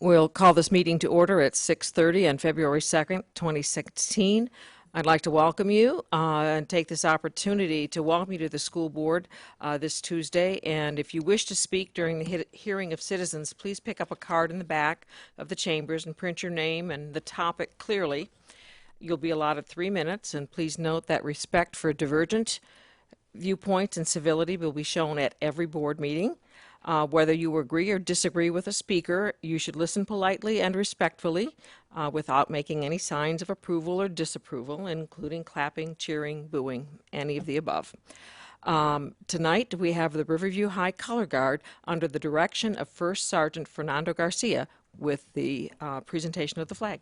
We'll call this meeting to order at 6:30 on February 2nd, 2016. I'd like to welcome you and take this opportunity to welcome you to the school board this Tuesday. And if you wish to speak during the hearing of citizens, please pick up a card in the back of the chambers and print your name and the topic clearly. You'll be allotted 3 minutes, and please note that respect for divergent viewpoints and civility will be shown at every board meeting. Whether you agree or disagree with a speaker, you should listen politely and respectfully without making any signs of approval or disapproval, including clapping, cheering, booing, any of the above. Tonight, we have the Riverview High Color Guard under the direction of First Sergeant Fernando Garcia with the presentation of the flag.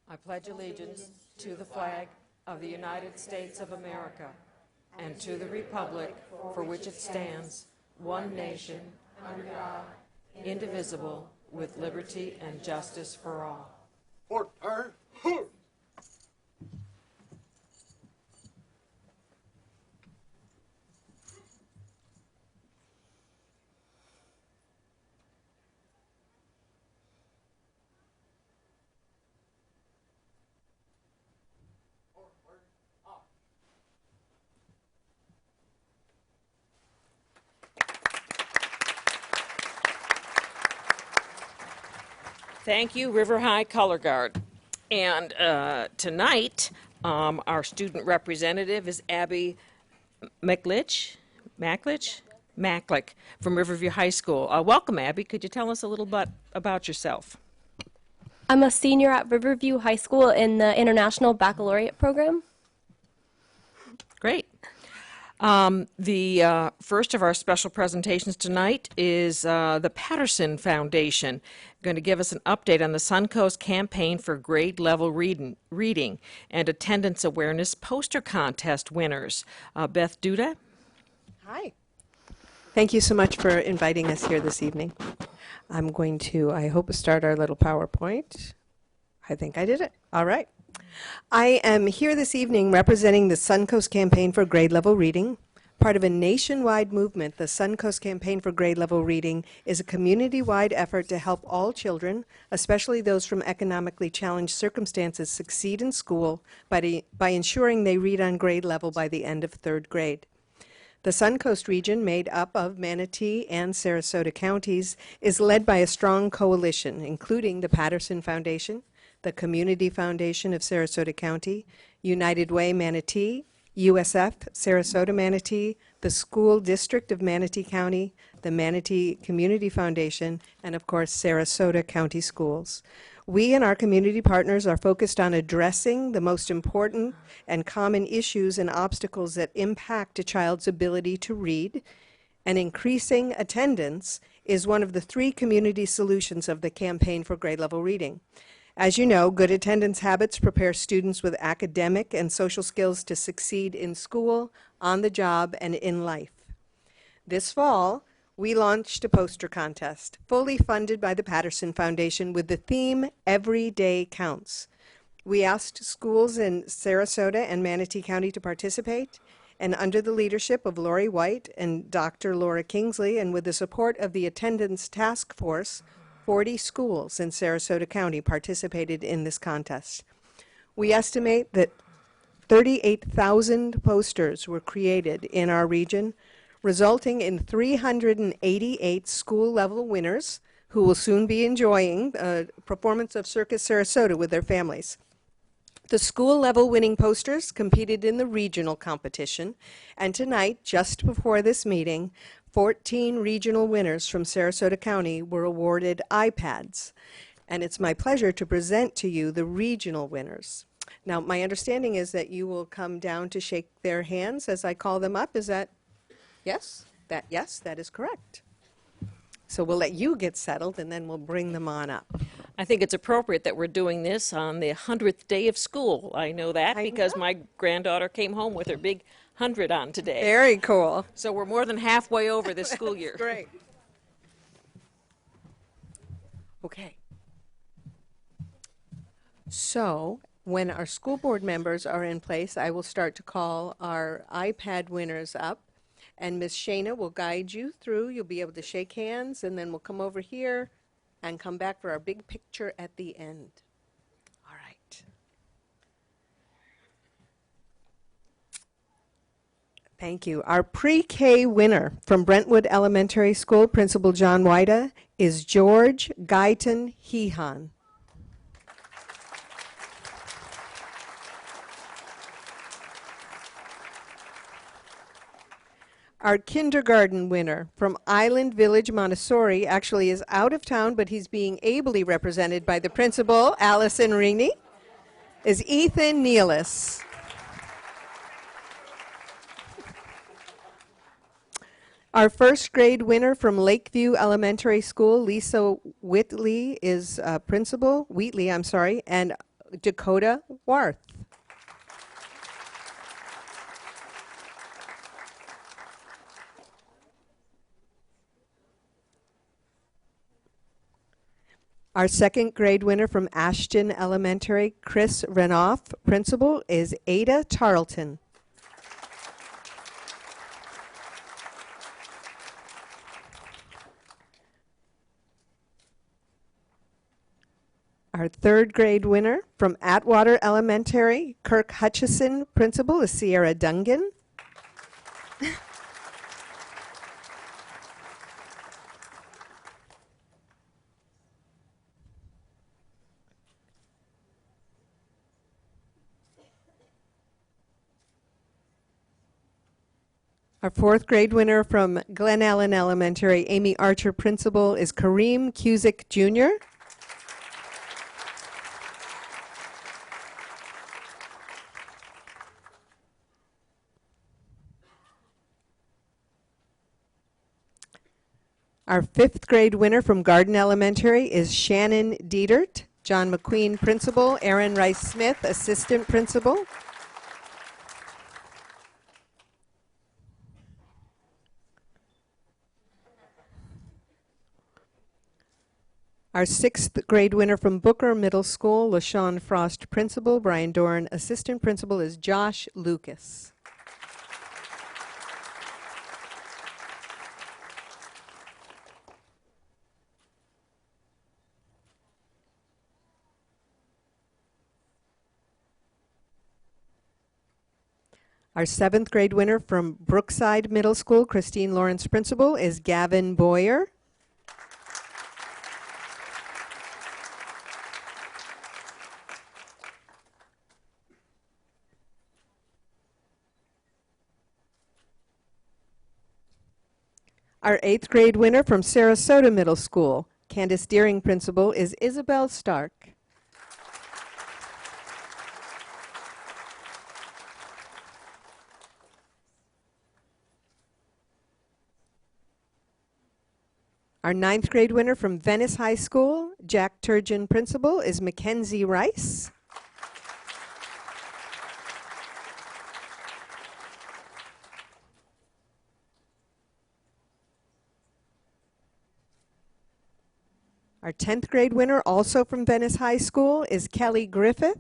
I pledge allegiance to the flag of the United States of America and to the republic for which it stands, one nation, under God, indivisible, with liberty and justice for all. Thank you, River High Color Guard. And tonight, our student representative is Abby Maklich from Riverview High School. Welcome, Abby. Could you tell us a little bit about yourself? I'm a senior at Riverview High School in the International Baccalaureate program. Great. The first of our special presentations tonight is the Patterson Foundation, going to give us an update on the Suncoast campaign for grade level reading and attendance awareness poster contest winners. Beth Duda. Hi. Thank you so much for inviting us here this evening. I'm going to, I hope, start our little PowerPoint. I think I did it. All right. I am here this evening representing the Suncoast Campaign for Grade Level Reading. Part of a nationwide movement, the Suncoast Campaign for Grade Level Reading is a community-wide effort to help all children, especially those from economically challenged circumstances, succeed in school by ensuring they read on grade level by the end of 3rd grade. The Suncoast region, made up of Manatee and Sarasota counties, is led by a strong coalition, including the Patterson Foundation, the Community Foundation of Sarasota County, United Way Manatee, USF Sarasota Manatee, the School District of Manatee County, the Manatee Community Foundation, and of course Sarasota County Schools. We and our community partners are focused on addressing the most important and common issues and obstacles that impact a child's ability to read, and increasing attendance is one of the 3 community solutions of the Campaign for Grade Level Reading. As you know, good attendance habits prepare students with academic and social skills to succeed in school, on the job, and in life. This fall, we launched a poster contest, fully funded by the Patterson Foundation, with the theme, Every Day Counts. We asked schools in Sarasota and Manatee County to participate, and under the leadership of Lori White and Dr. Laura Kingsley, and with the support of the Attendance Task Force, 40 schools in Sarasota County participated in this contest. We estimate that 38,000 posters were created in our region, resulting in 388 school-level winners who will soon be enjoying a performance of Circus Sarasota with their families. The school-level winning posters competed in the regional competition, and tonight, just before this meeting, 14 regional winners from Sarasota County were awarded iPads. And it's my pleasure to present to you the regional winners. Now, my understanding is that you will come down to shake their hands as I call them up. Is that yes? Yes, that is correct. So we'll let you get settled, and then we'll bring them on up. I think it's appropriate that we're doing this on the 100th day of school. I know that because my granddaughter came home with her big 100 on today. Very cool. So we're more than halfway over this school year. Great. Okay. So when our school board members are in place, I will start to call our iPad winners up. And Ms. Shana will guide you through. You'll be able to shake hands, and then we'll come over here and come back for our big picture at the end. All right. Thank you. Our pre-K winner from Brentwood Elementary School, Principal John Wida, is George Guyton Hehan. Our kindergarten winner from Island Village Montessori actually is out of town, but he's being ably represented by the principal, Allison Ringney, is Ethan Nealis. Our first grade winner from Lakeview Elementary School, Lisa Wheatley, is principal, and Dakota Warth. Our second grade winner from Ashton Elementary, Chris Renoff, principal, is Ada Tarleton. Our third grade winner from Atwater Elementary, Kirk Hutchison, principal, is Sierra Dungan. Our fourth grade winner from Glen Ellen Elementary, Amy Archer, principal, is Kareem Cusick, Jr. Our fifth grade winner from Garden Elementary is Shannon Dietert, John McQueen, principal, Aaron Rice Smith, assistant principal. Our sixth grade winner from Booker Middle School, LaShawn Frost, principal, Brian Dorn, assistant principal, is Josh Lucas. Our seventh grade winner from Brookside Middle School, Christine Lawrence, principal, is Gavin Boyer. Our eighth grade winner from Sarasota Middle School, Candace Deering, principal, is Isabel Stark. Our ninth grade winner from Venice High School, Jack Turgeon, principal, is Mackenzie Rice. Our 10th grade winner, also from Venice High School, is Kelly Griffith.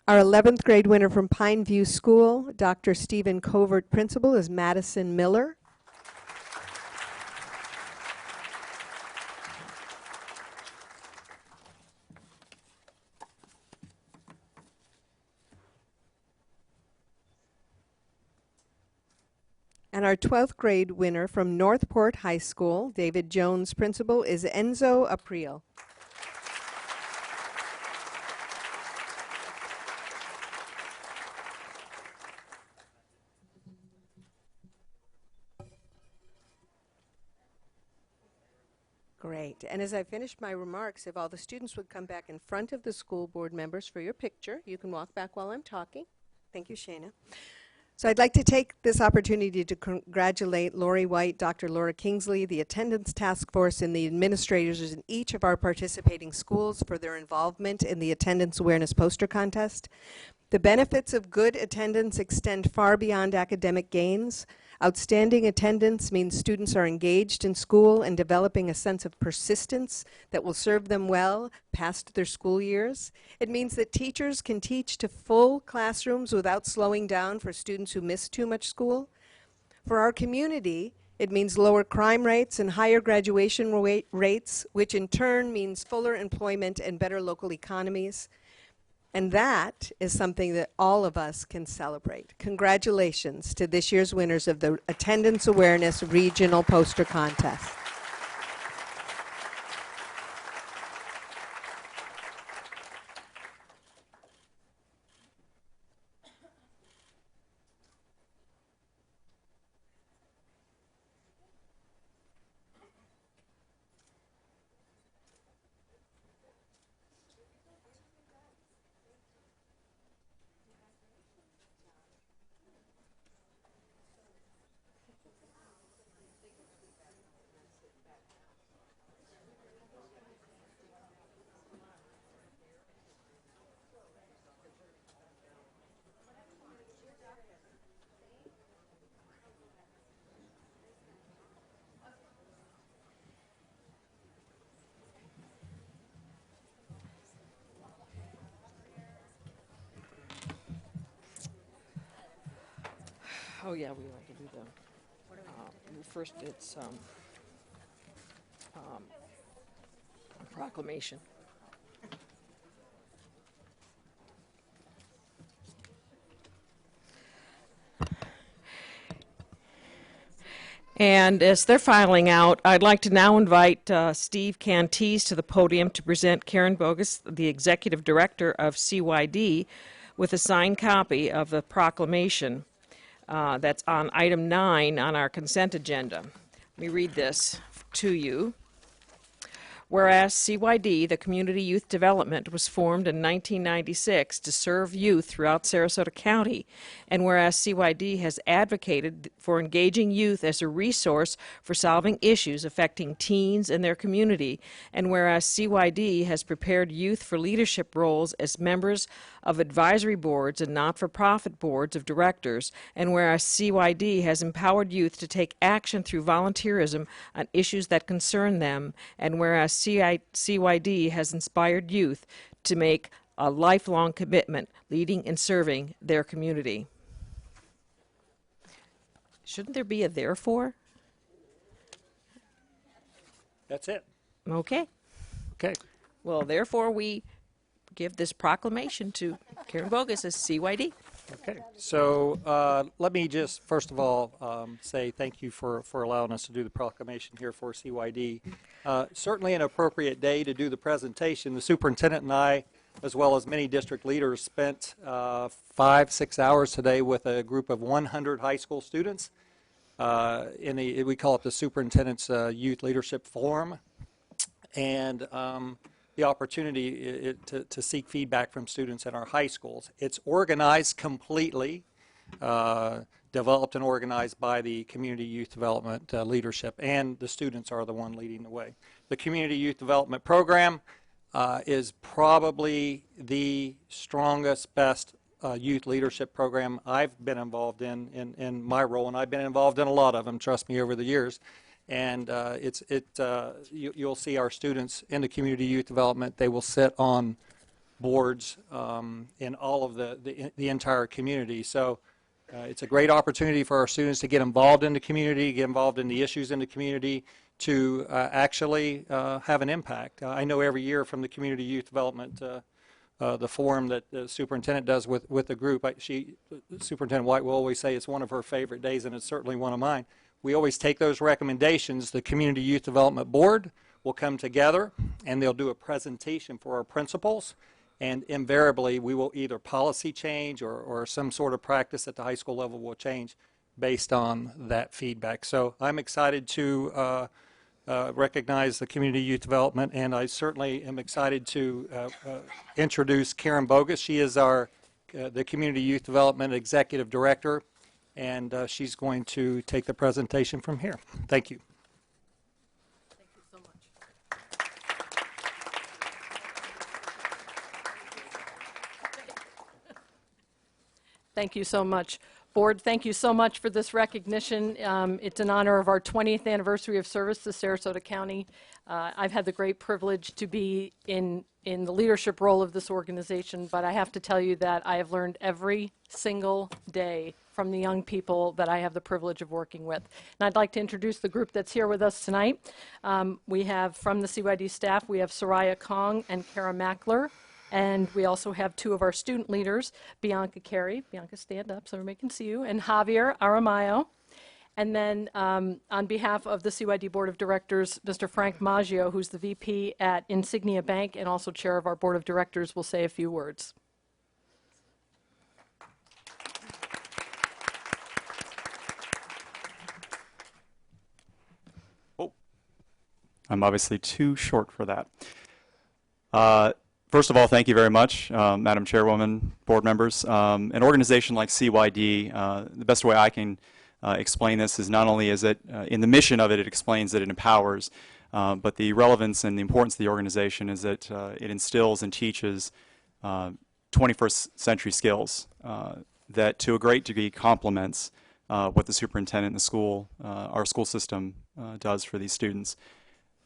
Our 11th grade winner from Pineview School, Dr. Stephen Covert, principal, is Madison Miller. And our 12th grade winner from Northport High School, David Jones principal, is Enzo April. Great. And as I finished my remarks, if all the students would come back in front of the school board members for your picture, you can walk back while I'm talking. Thank you, Shana. So I'd like to take this opportunity to congratulate Lori White, Dr. Laura Kingsley, the attendance task force, and the administrators in each of our participating schools for their involvement in the attendance awareness poster contest. The benefits of good attendance extend far beyond academic gains. Outstanding attendance means students are engaged in school and developing a sense of persistence that will serve them well past their school years. It means that teachers can teach to full classrooms without slowing down for students who miss too much school. For our community, it means lower crime rates and higher graduation rates, which in turn means fuller employment and better local economies. And that is something that all of us can celebrate. Congratulations to this year's winners of the Attendance Awareness Regional Poster Contest. Oh, yeah, we like to do the, first it's a proclamation. And as they're filing out, I'd like to now invite Steve Cantees to the podium to present Karen Bogus, the Executive Director of CYD, with a signed copy of the proclamation that's on item 9 on our consent agenda. Let me read this to you. Whereas CYD, the Community Youth Development, was formed in 1996 to serve youth throughout Sarasota County, and whereas CYD has advocated for engaging youth as a resource for solving issues affecting teens and their community, and whereas CYD has prepared youth for leadership roles as members of advisory boards and not-for-profit boards of directors, and whereas CYD has empowered youth to take action through volunteerism on issues that concern them, and whereas CYD has inspired youth to make a lifelong commitment leading and serving their community. Shouldn't there be a therefore? That's it. Okay. Okay. Well, therefore, we give this proclamation to Karen Bogus as CYD. Okay. So let me just first of all say thank you for allowing us to do the proclamation here for CYD. Certainly an appropriate day to do the presentation. The superintendent and I, as well as many district leaders, spent 5-6 hours today with a group of 100 high school students we call it the Superintendent's Youth Leadership Forum, and the opportunity to seek feedback from students in our high schools. It's organized completely, developed and organized by the Community Youth Development leadership, and the students are the one leading the way. The Community Youth Development Program is probably the strongest, best youth leadership program I've been involved in my role, and I've been involved in a lot of them, trust me, over the years. And you'll see our students in the community youth development. They will sit on boards in all of the entire community. So it's a great opportunity for our students to get involved in the community, get involved in the issues in the community, to actually have an impact. I know every year from the community youth development the forum that the superintendent does with the group. Superintendent White will always say it's one of her favorite days, and it's certainly one of mine. We always take those recommendations. The Community Youth Development Board will come together, and they'll do a presentation for our principals, and invariably we will either policy change or some sort of practice at the high school level will change based on that feedback. So I'm excited to recognize the Community Youth Development, and I certainly am excited to introduce Karen Bogus. She is our the Community Youth Development Executive Director, and she's going to take the presentation from here. Thank you. Thank you so much. Thank you so much. Board, thank you so much for this recognition. It's in honor of our 20th anniversary of service to Sarasota County. I've had the great privilege to be in the leadership role of this organization, but I have to tell you that I have learned every single day from the young people that I have the privilege of working with. And I'd like to introduce the group that's here with us tonight. We have from the CYD staff, we have Soraya Kong and Kara Mackler. And we also have two of our student leaders, Bianca Carey. Bianca, stand up so everybody can see you. And Javier Aramayo. And then on behalf of the CYD Board of Directors, Mr. Frank Maggio, who's the VP at Insignia Bank and also chair of our Board of Directors, will say a few words. Oh, I'm obviously too short for that. First of all, thank you very much, Madam Chairwoman, board members. An organization like CYD, the best way I can explain this is not only is it, in the mission of it, it explains that it empowers, but the relevance and the importance of the organization is that it instills and teaches 21st century skills that to a great degree complements what the superintendent in the school, our school system does for these students.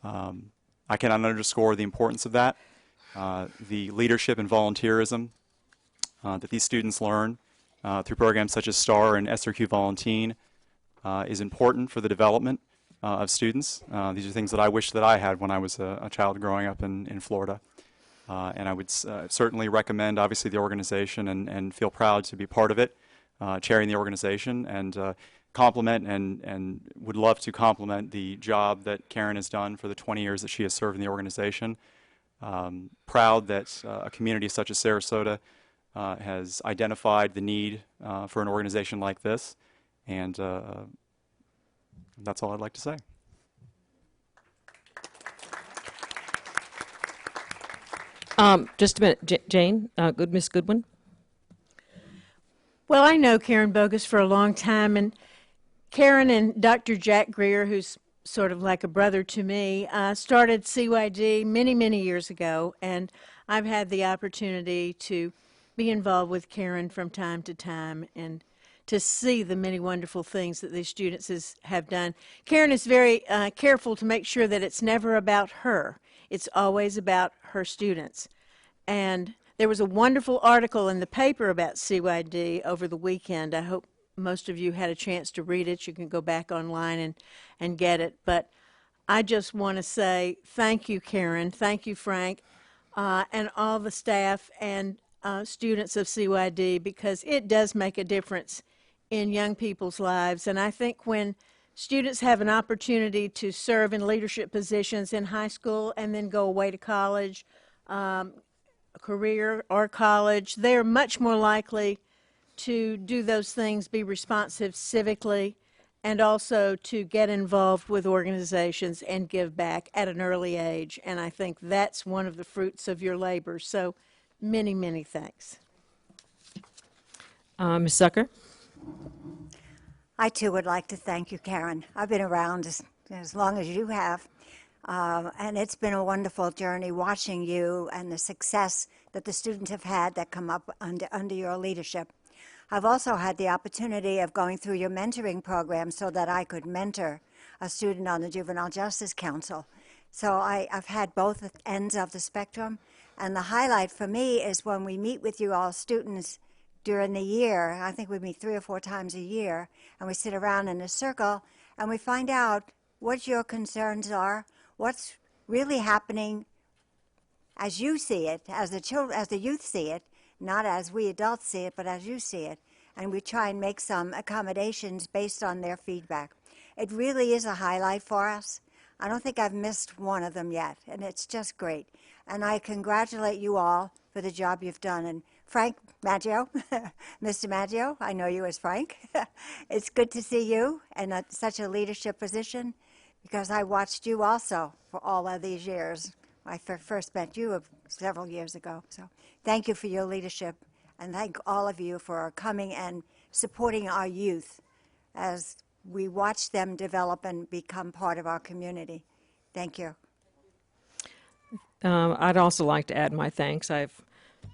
I cannot underscore the importance of that. The leadership and volunteerism that these students learn through programs such as STAR and SRQ Volunteen is important for the development of students. These are things that I wish that I had when I was a child growing up in Florida. And I would certainly recommend, obviously, the organization and feel proud to be part of it, chairing the organization, and compliment and would love to compliment the job that Karen has done for the 20 years that she has served in the organization. Proud that a community such as Sarasota has identified the need for an organization like this, and that's all I'd like to say. Just a minute, Jane, Miss Goodwin. Well, I know Karen Bogus for a long time, and Karen and Dr. Jack Greer, who's sort of like a brother to me, started CYD many, many years ago, and I've had the opportunity to be involved with Karen from time to time and to see the many wonderful things that these students have done. Karen is very careful to make sure that it's never about her. It's always about her students. And there was a wonderful article in the paper about CYD over the weekend. I hope most of you had a chance to read it. You can go back online and get it. But I just want to say thank you, Karen. Thank you, Frank, and all the staff and students of CYD, because it does make a difference in young people's lives. And I think when students have an opportunity to serve in leadership positions in high school and then go away to college, a career or college, they're much more likely to do those things, be responsive civically, and also to get involved with organizations and give back at an early age. And I think that's one of the fruits of your labor. So many, many thanks. Ms. Zucker? I, too, would like to thank you, Karen. I've been around as long as you have, and it's been a wonderful journey watching you and the success that the students have had that come up under your leadership. I've also had the opportunity of going through your mentoring program so that I could mentor a student on the Juvenile Justice Council. So I've had both ends of the spectrum, and the highlight for me is when we meet with you all students during the year. I think we meet 3 or 4 times a year, and we sit around in a circle and we find out what your concerns are, what's really happening as you see it, as the children, as the youth see it, not as we adults see it, but as you see it. And we try and make some accommodations based on their feedback. It really is a highlight for us. I don't think I've missed one of them yet, and it's just great. And I congratulate you all for the job you've done. And Frank Maggio, Mr. Maggio, I know you as Frank. It's good to see you in such a leadership position, because I watched you also for all of these years. I first met you several years ago. So thank you for your leadership, and thank all of you for coming and supporting our youth as we watch them develop and become part of our community. Thank you. I'd also like to add my thanks. I've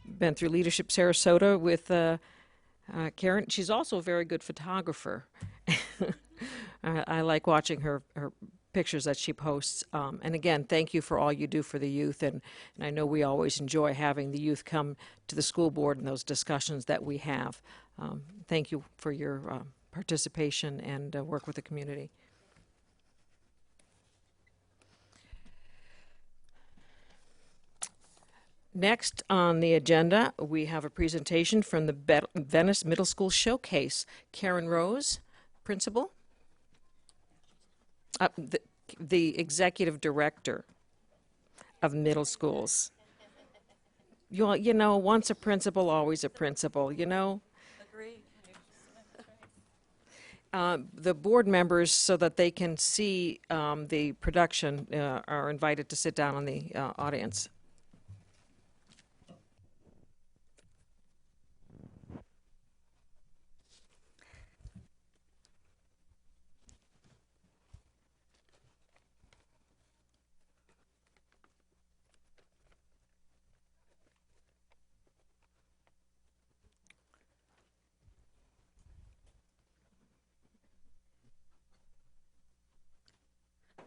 been through Leadership Sarasota with Karen. She's also a very good photographer. I like watching her pictures that she posts. And again, thank you for all you do for the youth. And I know we always enjoy having the youth come to the school board and those discussions that we have. Thank you for your participation and work with the community. Next on the agenda, we have a presentation from the Venice Middle School Showcase. Karen Rose, principal. The executive director of middle schools. You know, once a principal, always a principal, you know? Agreed. The board members, so that they can see the production, are invited to sit down in the audience.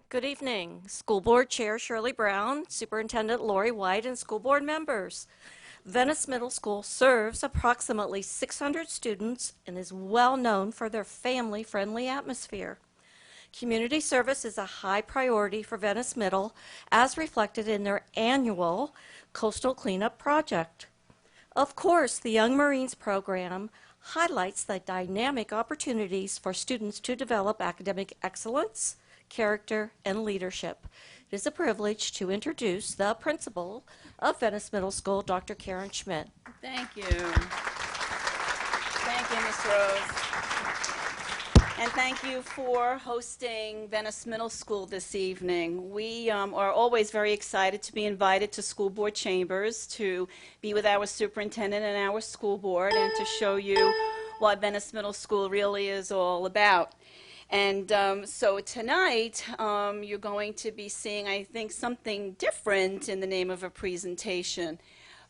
Good evening. School Board Chair Shirley Brown, Superintendent Lori White, and school board members. Venice Middle School serves approximately 600 students and is well known for their family-friendly atmosphere. Community service is a high priority for Venice Middle, as reflected in their annual Coastal Cleanup Project. Of course, the Young Marines program highlights the dynamic opportunities for students to develop academic excellence, character, and leadership. It is a privilege to introduce the principal of Venice Middle School, Dr. Karen Schmidt. Thank you. Thank you, Ms. Rose. And thank you for hosting Venice Middle School this evening. We are always very excited to be invited to school board chambers to be with our superintendent and our school board and to show you what Venice Middle School really is all about. And so tonight, you're going to be seeing, I think, something different in the name of a presentation.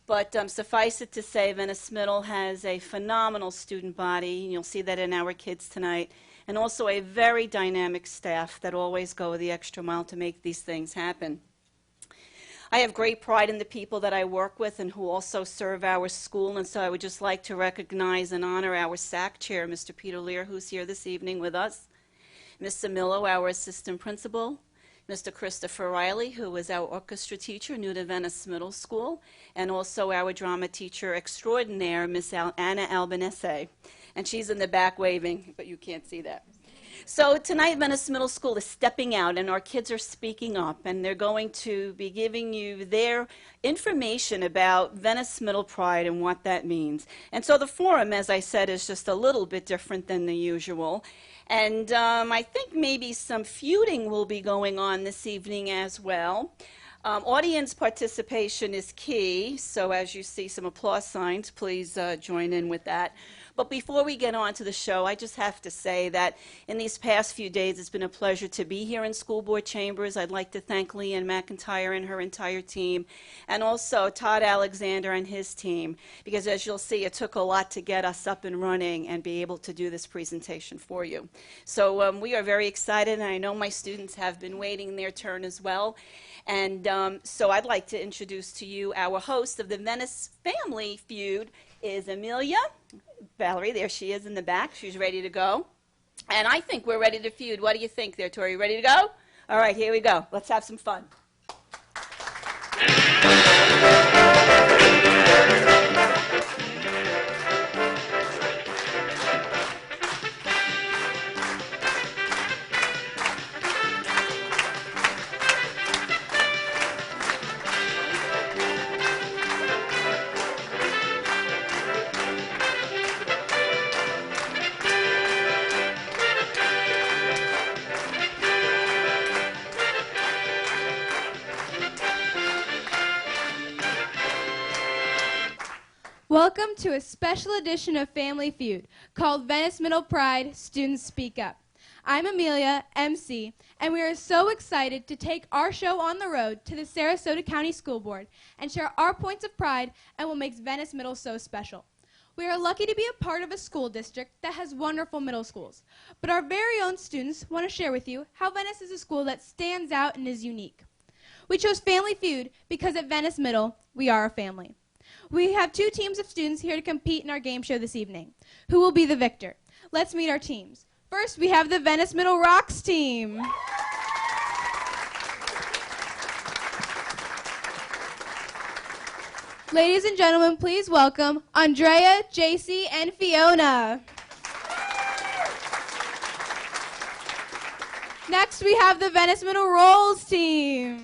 But suffice it to say, Venice Middle has a phenomenal student body, and you'll see that in our kids tonight, and also a very dynamic staff that always go the extra mile to make these things happen. I have great pride in the people that I work with and who also serve our school, and so I would just like to recognize and honor our SAC chair, Mr. Peter Lear, who's here this evening with us. Mr. Millo, our assistant principal, Mr. Christopher Riley, who is our orchestra teacher, new to Venice Middle School, and also our drama teacher extraordinaire, Miss Anna Albanese. And she's in the back waving, but you can't see that. So tonight, Venice Middle School is stepping out, and our kids are speaking up, and they're going to be giving you their information about Venice Middle Pride and what that means. And so the forum, as I said, is just a little bit different than the usual. And I think maybe some feuding will be going on this evening as well. Audience participation is key, so as you see some applause signs, please join in with that. But before we get on to the show, I just have to say that in these past few days, it's been a pleasure to be here in school board chambers. I'd like to thank Leanne McIntyre and her entire team, and also Todd Alexander and his team, because as you'll see, it took a lot to get us up and running and be able to do this presentation for you. So we are very excited, and I know my students have been waiting their turn as well. And so I'd like to introduce to you our host of the Venice Family Feud is Amelia. Valerie, there she is in the back. She's ready to go. And I think we're ready to feud. What do you think there, Tori? Ready to go? All right, here we go. Let's have some fun. Welcome to a special edition of Family Feud called Venice Middle Pride Students Speak Up. I'm Amelia, MC, and we are so excited to take our show on the road to the Sarasota County School Board and share our points of pride and what makes Venice Middle so special. We are lucky to be a part of a school district that has wonderful middle schools, but our very own students want to share with you how Venice is a school that stands out and is unique. We chose Family Feud because at Venice Middle, we are a family. We have two teams of students here to compete in our game show this evening. Who will be the victor? Let's meet our teams. First, we have the Venice Middle Rocks team. Ladies and gentlemen, please welcome Andrea, JC, and Fiona. Next, we have the Venice Middle Rolls team.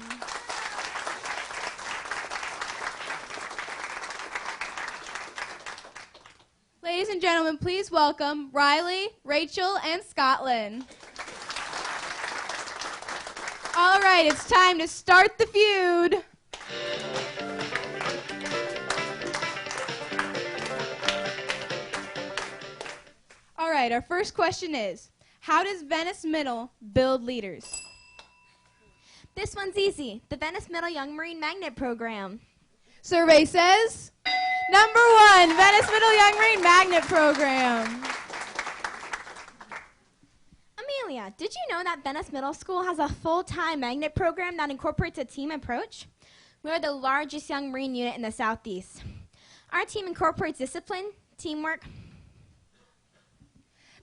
Ladies and gentlemen, please welcome Riley, Rachel, and Scotland. All right, it's time to start the feud. All right, our first question is, how does Venice Middle build leaders? This one's easy. The Venice Middle Young Marine Magnet Program. Survey says, number 1, Venice Middle Young Marine Magnet Program. Amelia, did you know that Venice Middle School has a full-time magnet program that incorporates a team approach? We are the largest young marine unit in the Southeast. Our team incorporates discipline, teamwork.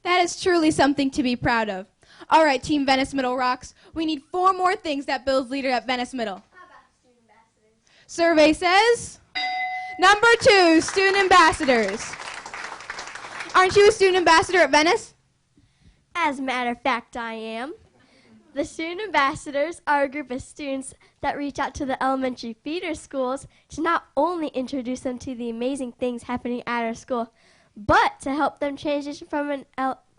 That is truly something to be proud of. All right, Team Venice Middle Rocks, we need 4 more things that builds leader at Venice Middle. How about student ambassadors? Survey says, number 2, student ambassadors. Aren't you a student ambassador at Venice? As a matter of fact, I am. The student ambassadors are a group of students that reach out to the elementary feeder schools to not only introduce them to the amazing things happening at our school, but to help them transition from an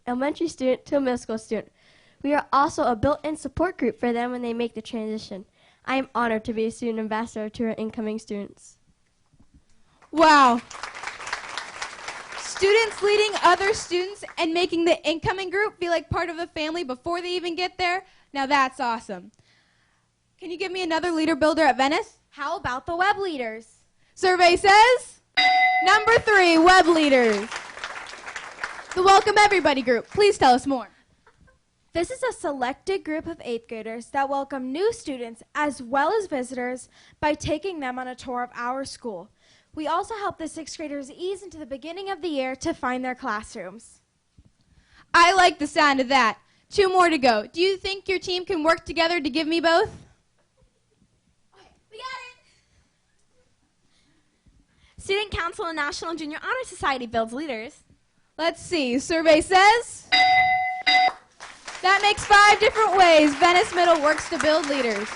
elementary student to a middle school student. We are also a built-in support group for them when they make the transition. I am honored to be a student ambassador to our incoming students. Wow. Students leading other students and making the incoming group feel like part of the family before they even get there? Now that's awesome. Can you give me another leader builder at Venice? How about the web leaders? Survey says, number 3, web leaders. The Welcome Everybody group. Please tell us more. This is a selected group of 8th graders that welcome new students as well as visitors by taking them on a tour of our school. We also help the 6th graders ease into the beginning of the year to find their classrooms. I like the sound of that. 2 more to go. Do you think your team can work together to give me both? Okay, we got it! Student Council and National Junior Honor Society builds leaders. Let's see. Survey says that makes 5 different ways Venice Middle works to build leaders.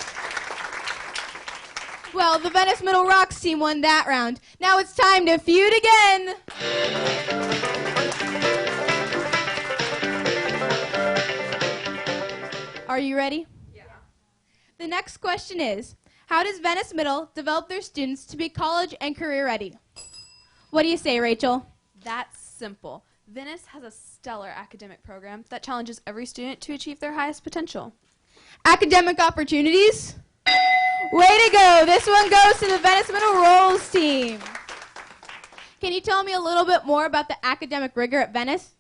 Well, the Venice Middle Rocks team won that round. Now it's time to feud again. Are you ready? Yeah. The next question is, how does Venice Middle develop their students to be college and career ready? What do you say, Rachel? That's simple. Venice has a stellar academic program that challenges every student to achieve their highest potential. Academic opportunities? Way to go! This one goes to the Venice Middle Rolls team. Can you tell me a little bit more about the academic rigor at Venice?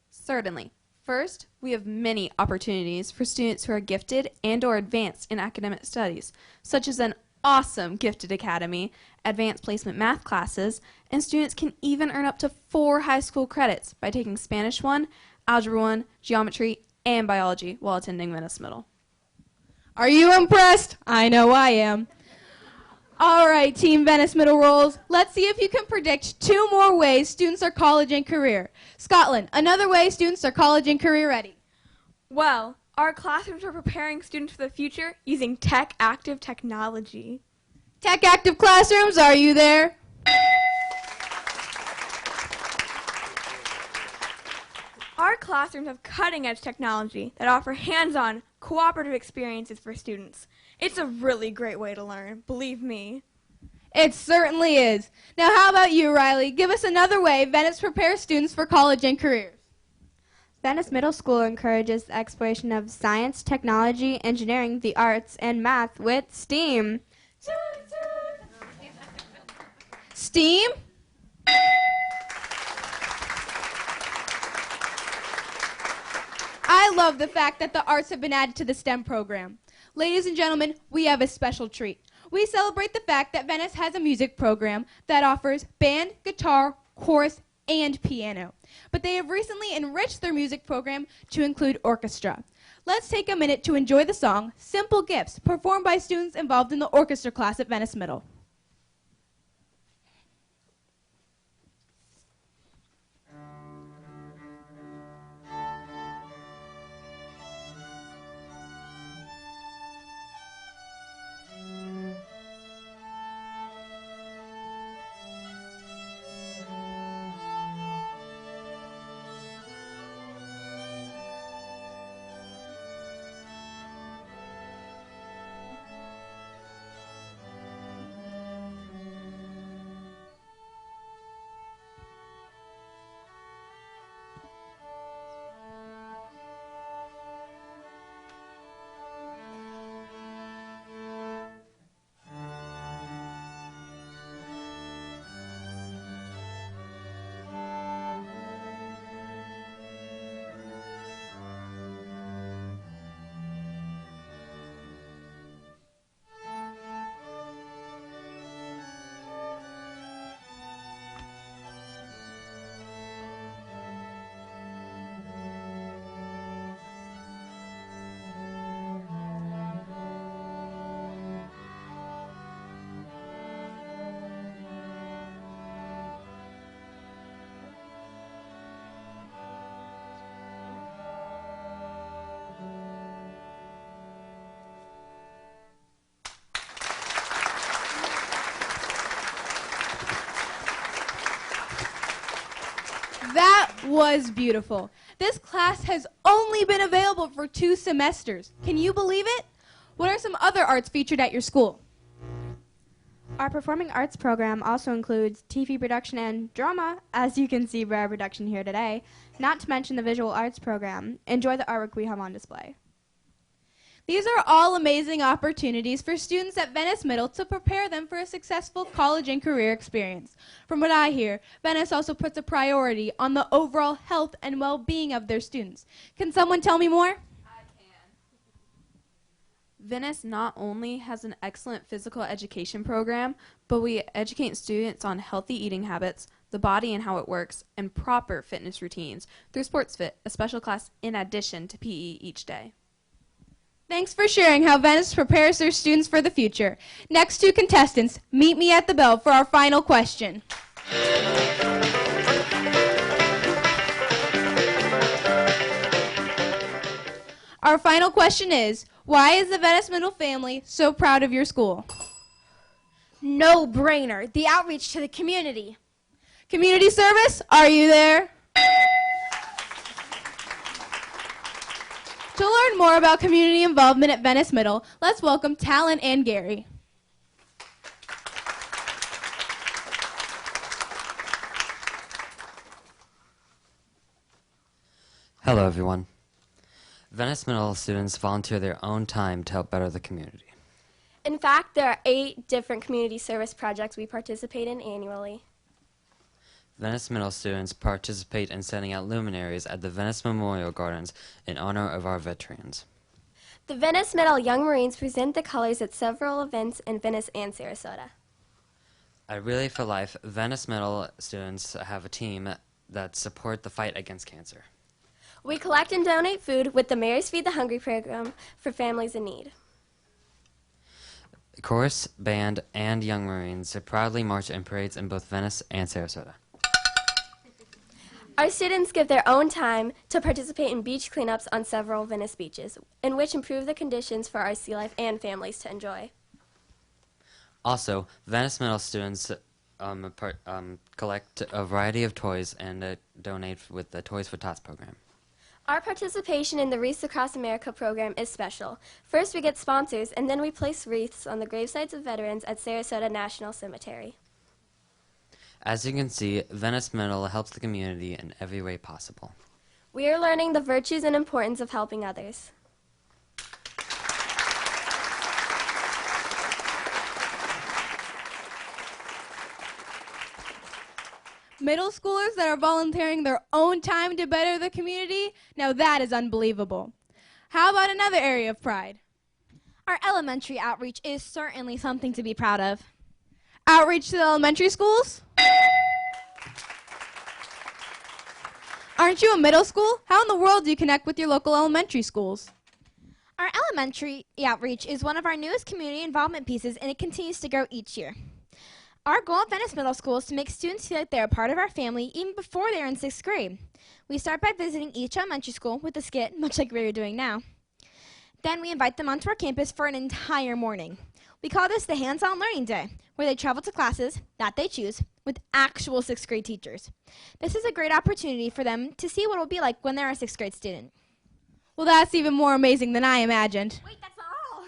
Certainly. First, we have many opportunities for students who are gifted and or advanced in academic studies, such as an awesome gifted academy, advanced placement math classes, and students can even earn up to 4 high school credits by taking Spanish 1, Algebra 1, Geometry, and Biology while attending Venice Middle. Are you impressed? I know I am. All right, Team Venice Middle Rolls, let's see if you can predict 2 more ways students are college and career. Scotland, another way students are college and career ready. Well, our classrooms are preparing students for the future using tech-active technology. Tech-active classrooms, are you there? Our classrooms have cutting-edge technology that offer hands-on, cooperative experiences for students. It's a really great way to learn, believe me. It certainly is. Now, how about you, Riley? Give us another way Venice prepares students for college and careers. Venice Middle School encourages the exploration of science, technology, engineering, the arts, and math with STEAM. STEAM? I love the fact that the arts have been added to the STEM program. Ladies and gentlemen, we have a special treat. We celebrate the fact that Venice has a music program that offers band, guitar, chorus, and piano. But they have recently enriched their music program to include orchestra. Let's take a minute to enjoy the song Simple Gifts, performed by students involved in the orchestra class at Venice Middle. That was beautiful. This class has only been available for 2 semesters. Can you believe it? What are some other arts featured at your school? Our performing arts program also includes TV production and drama, as you can see by our production here today, not to mention the visual arts program. Enjoy the artwork we have on display. These are all amazing opportunities for students at Venice Middle to prepare them for a successful college and career experience. From what I hear, Venice also puts a priority on the overall health and well-being of their students. Can someone tell me more? Venice not only has an excellent physical education program, but we educate students on healthy eating habits, the body and how it works, and proper fitness routines through SportsFit, a special class in addition to PE each day. Thanks for sharing how Venice prepares their students for the future. Next 2 contestants, meet me at the bell for our final question. Our final question is, why is the Venice Middle family so proud of your school? No brainer. The outreach to the community. Community service, are you there? To learn more about community involvement at Venice Middle, let's welcome Talon and Gary. Hello, everyone. Venice Middle students volunteer their own time to help better the community. In fact, there are 8 different community service projects we participate in annually. Venice Middle students participate in setting out luminaries at the Venice Memorial Gardens in honor of our veterans. The Venice Middle Young Marines present the colors at several events in Venice and Sarasota. At Relay for Life, Venice Middle students have a team that support the fight against cancer. We collect and donate food with the Mary's Feed the Hungry program for families in need. Chorus, band, and Young Marines proudly march in parades in both Venice and Sarasota. Our students give their own time to participate in beach cleanups on several Venice beaches, in which improve the conditions for our sea life and families to enjoy. Also, Venice Middle students collect a variety of toys and donate with the Toys for Tots program. Our participation in the Wreaths Across America program is special. First, we get sponsors, and then we place wreaths on the gravesites of veterans at Sarasota National Cemetery. As you can see, Venice Middle helps the community in every way possible. We are learning the virtues and importance of helping others. Middle schoolers that are volunteering their own time to better the community, now that is unbelievable. How about another area of pride? Our elementary outreach is certainly something to be proud of. Outreach to the elementary schools? Aren't you a middle school? How in the world do you connect with your local elementary schools? Our elementary outreach is one of our newest community involvement pieces, and it continues to grow each year. Our goal at Venice Middle School is to make students feel like they're a part of our family even before they're in 6th grade. We start by visiting each elementary school with a skit, much like we're doing now. Then we invite them onto our campus for an entire morning. We call this the Hands-On Learning Day, where they travel to classes that they choose with actual 6th grade teachers. This is a great opportunity for them to see what it will be like when they're a 6th grade student. Well, that's even more amazing than I imagined. Wait, that's not all.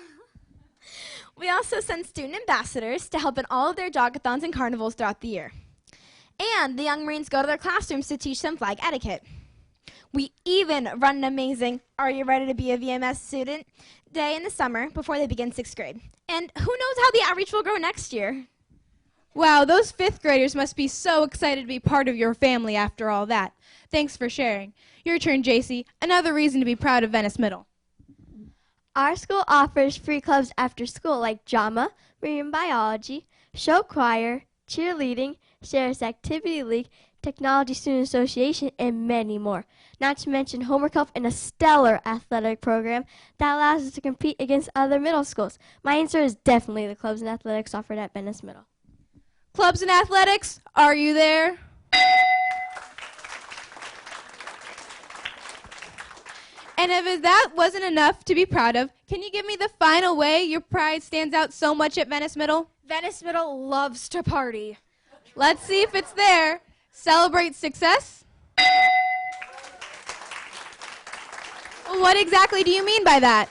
We also send student ambassadors to help in all of their jogathons and carnivals throughout the year. And the young Marines go to their classrooms to teach them flag etiquette. We even run an amazing Are You Ready to Be a VMS Student day in the summer before they begin 6th grade. And who knows how the outreach will grow next year. Wow, those 5th graders must be so excited to be part of your family after all that. Thanks for sharing. Your turn, JC. Another reason to be proud of Venice Middle. Our school offers free clubs after school like drama, marine biology, show choir, cheerleading, Sheriff's Activity League, Technology Student Association, and many more. Not to mention homework help and a stellar athletic program that allows us to compete against other middle schools. My answer is definitely the clubs and athletics offered at Venice Middle. Clubs and athletics, are you there? And if that wasn't enough to be proud of, can you give me the final way your pride stands out so much at Venice Middle? Venice Middle loves to party. Let's see if it's there. Celebrate success? What exactly do you mean by that?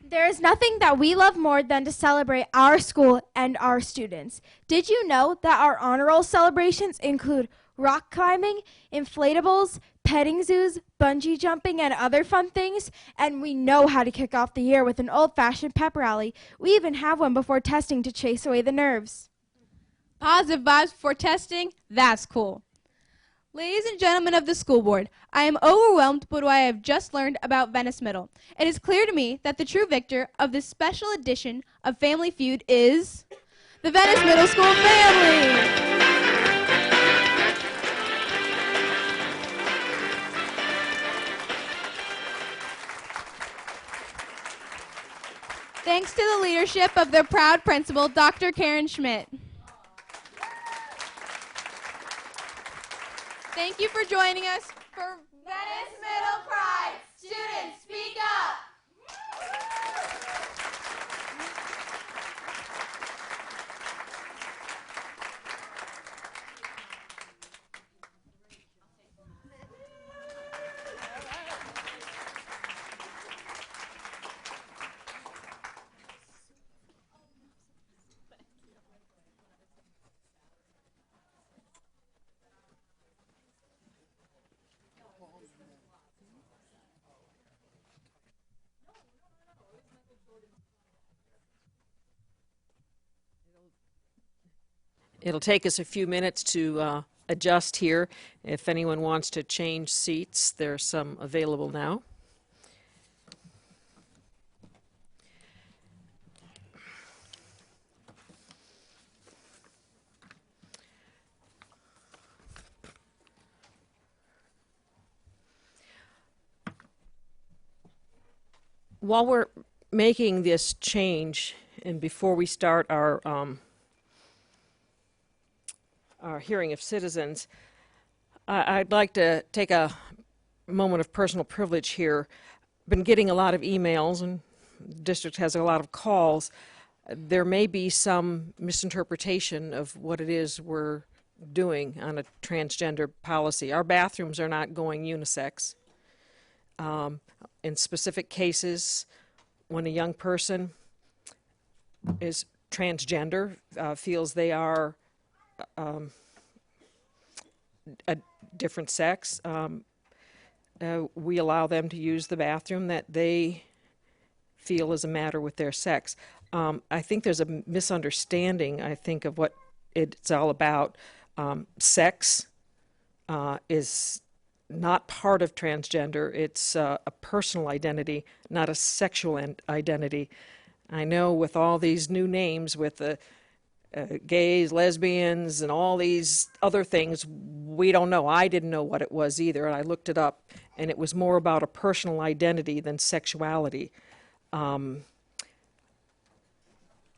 There is nothing that we love more than to celebrate our school and our students. Did you know that our honor roll celebrations include rock climbing, inflatables, petting zoos, bungee jumping, and other fun things? And we know how to kick off the year with an old-fashioned pep rally. We even have one before testing to chase away the nerves. Positive vibes before testing? That's cool. Ladies and gentlemen of the school board, I am overwhelmed by what I have just learned about Venice Middle. It is clear to me that the true victor of this special edition of Family Feud is the Venice Middle School family. Thanks to the leadership of their proud principal, Dr. Karen Schmidt. Thank you for joining us for Venice Middle Pride. Students, speak up. It'll take us a few minutes to adjust here. If anyone wants to change seats, there's some available now. While we're making this change, and before we start our hearing of citizens, I'd like to take a moment of personal privilege here. Been getting a lot of emails, and the district has a lot of calls. There may be some misinterpretation of what it is we're doing on a transgender policy. Our bathrooms are not going unisex. In specific cases, when a young person is transgender, feels they are a different sex, we allow them to use the bathroom that they feel is a matter with their sex. I think there's a misunderstanding, I think, of what it's all about. Sex is not part of transgender. It's a personal identity, not a sexual identity. I know with all these new names, with the gays, lesbians, and all these other things, we don't know. I didn't know what it was either, and I looked it up, and it was more about a personal identity than sexuality.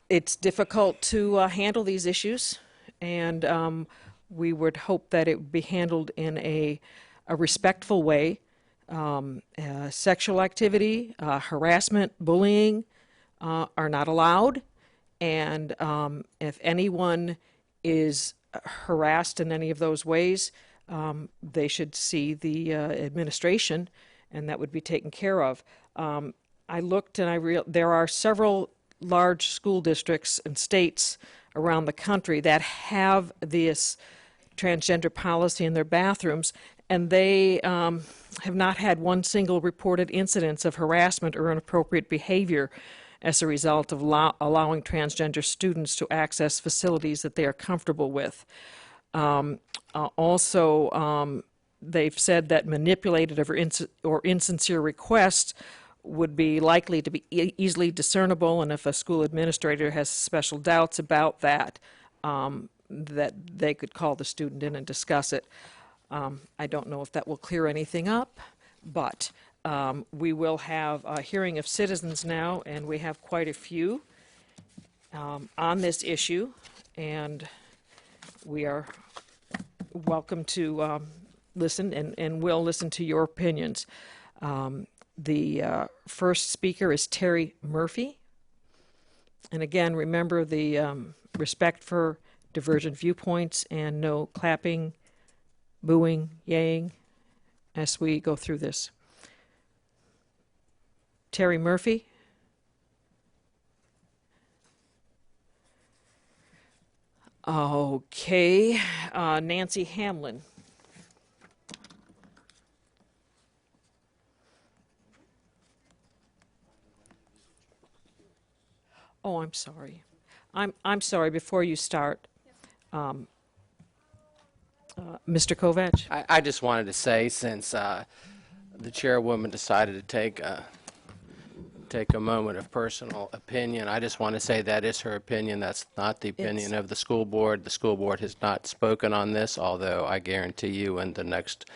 It's difficult to handle these issues, and we would hope that it would be handled in a respectful way. Sexual activity, harassment, bullying are not allowed, and if anyone is harassed in any of those ways, they should see the administration, and that would be taken care of. I looked and there are several large school districts and states around the country that have this transgender policy in their bathrooms, and they have not had one single reported incidence of harassment or inappropriate behavior as a result of allowing transgender students to access facilities that they are comfortable with. Also, they've said that manipulated or insincere requests would be likely to be easily discernible, and if a school administrator has special doubts about that, that they could call the student in and discuss it. I don't know if that will clear anything up, but we will have a hearing of citizens now, and we have quite a few on this issue, and we are welcome to listen, and we'll listen to your opinions. The first speaker is Terry Murphy. And again, remember the respect for divergent viewpoints and no clapping, booing, yaying as we go through this. Terry Murphy. Okay, Nancy Hamlin. Oh, I'm sorry. I'm sorry. Before you start, Mr. Kovach. I just wanted to say, since the chairwoman decided to take a moment of personal opinion, I just want to say that is her opinion. That's not the opinion of the school board. The school board has not spoken on this, although I guarantee you in the next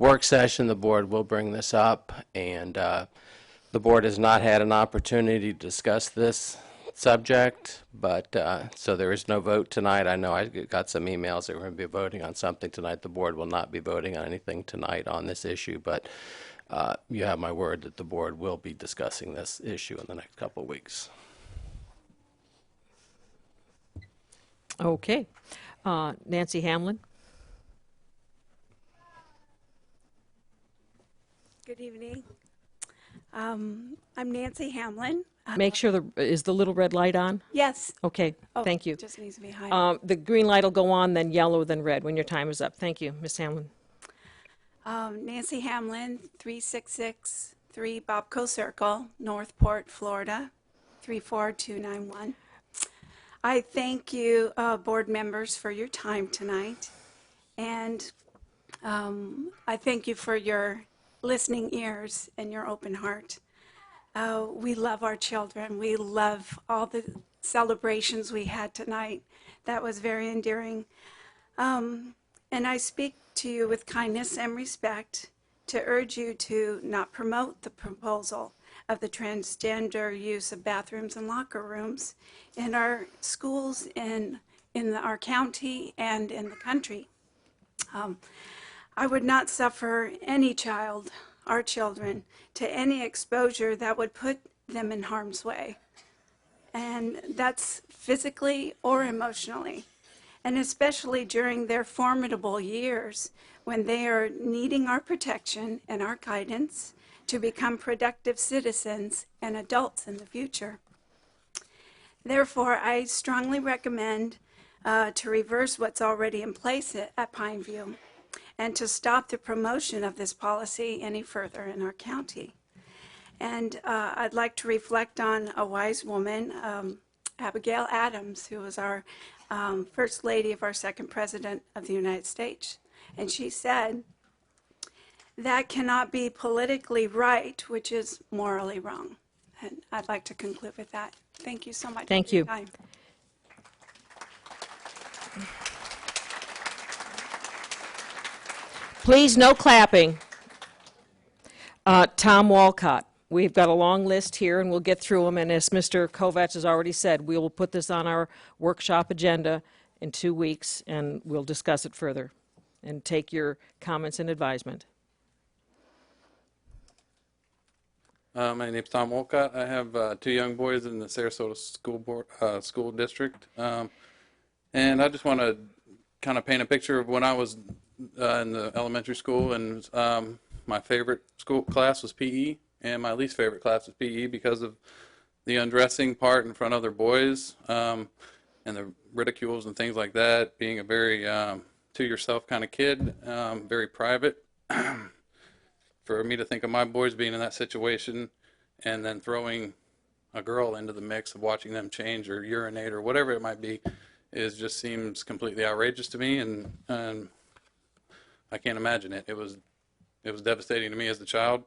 work session the board will bring this up, and the board has not had an opportunity to discuss this subject, but so there is no vote tonight. I know I got some emails that we're going to be voting on something tonight. The board will not be voting on anything tonight on this issue, but you have my word that the board will be discussing this issue in the next couple of weeks. Okay. Nancy Hamlin. Good evening. I'm Nancy Hamlin. Make sure is the little red light on? Yes. Okay, Oh, thank you. it just needs to be high. The green light will go on, then yellow, then red when your time is up. Thank you, Ms. Hamlin. Nancy Hamlin, 3663 Bobco Circle, Northport, Florida, 34291. I thank you, board members, for your time tonight, and I thank you for your listening ears and your open heart. We love our children. We love all the celebrations we had tonight. That was very endearing. And I speak to you with kindness and respect to urge you to not promote the proposal of the transgender use of bathrooms and locker rooms in our schools, in our county, and in the country. I would not suffer any child, our children, to any exposure that would put them in harm's way. And that's physically or emotionally. And especially during their formidable years when they are needing our protection and our guidance to become productive citizens and adults in the future. Therefore, I strongly recommend to reverse what's already in place at Pineview and to stop the promotion of this policy any further in our county. And I'd like to reflect on a wise woman, Abigail Adams, who was our First Lady of our second President of the United States. And she said, "That cannot be politically right, which is morally wrong." And I'd like to conclude with that. Thank you so much Thank for your you. time. Please, no clapping. Tom Walcott. We've got a long list here, and we'll get through them. And as Mr. Kovacs has already said, we will put this on our workshop agenda in 2 weeks, and we'll discuss it further and take your comments and advisement. My name's Tom Wolcott. I have 2 young boys in the Sarasota school district, and I just want to kind of paint a picture of when I was in the elementary school, and my favorite school class was PE, and my least favorite class was PE because of the undressing part in front of other boys, and the ridicules and things like that. Being a very to yourself kind of kid, very private. For me to think of my boys being in that situation and then throwing a girl into the mix of watching them change or urinate or whatever it might be just seems completely outrageous to me, and I can't imagine it. It was devastating to me as a child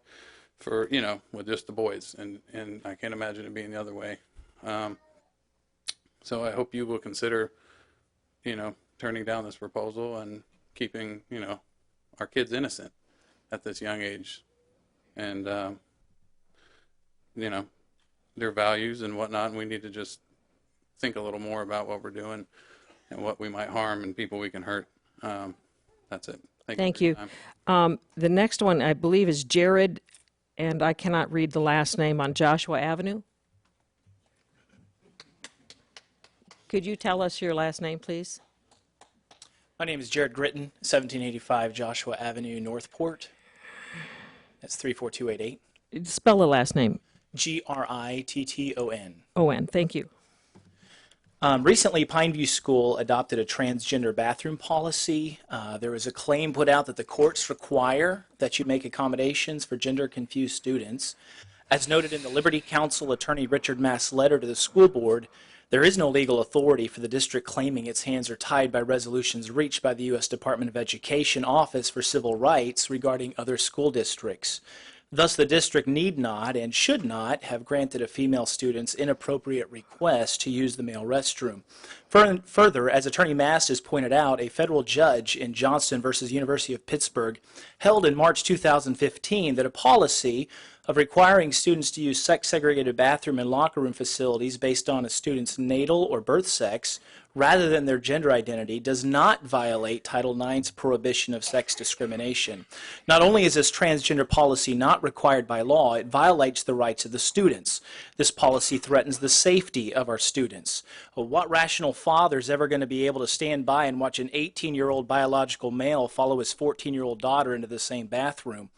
for, with just the boys, and I can't imagine it being the other way. So I hope you will consider, turning down this proposal and keeping, our kids innocent at this young age, and their values and whatnot, and we need to just think a little more about what we're doing and what we might harm and people we can hurt. That's it. Thank you. The next one, I believe, is Jared, and I cannot read the last name, on Joshua Avenue. Could you tell us your last name, please? My name is Jared Gritton, 1785 Joshua Avenue, Northport. That's 34288. Spell the last name. Gritton. O-N, thank you. Recently, Pineview School adopted a transgender bathroom policy. There was a claim put out that the courts require that you make accommodations for gender-confused students. As noted in the Liberty Counsel Attorney Richard Mass' letter to the school board, there is no legal authority for the district claiming its hands are tied by resolutions reached by the U.S. Department of Education Office for Civil Rights regarding other school districts. Thus, the district need not and should not have granted a female student's inappropriate request to use the male restroom. Further, as Attorney Mast has pointed out, a federal judge in Johnston versus University of Pittsburgh held in March 2015 that a policy of requiring students to use sex-segregated bathroom and locker room facilities based on a student's natal or birth sex rather than their gender identity does not violate Title IX's prohibition of sex discrimination. Not only is this transgender policy not required by law, it violates the rights of the students. This policy threatens the safety of our students. What rational father is ever going to be able to stand by and watch an 18-year-old biological male follow his 14-year-old daughter into the same bathroom?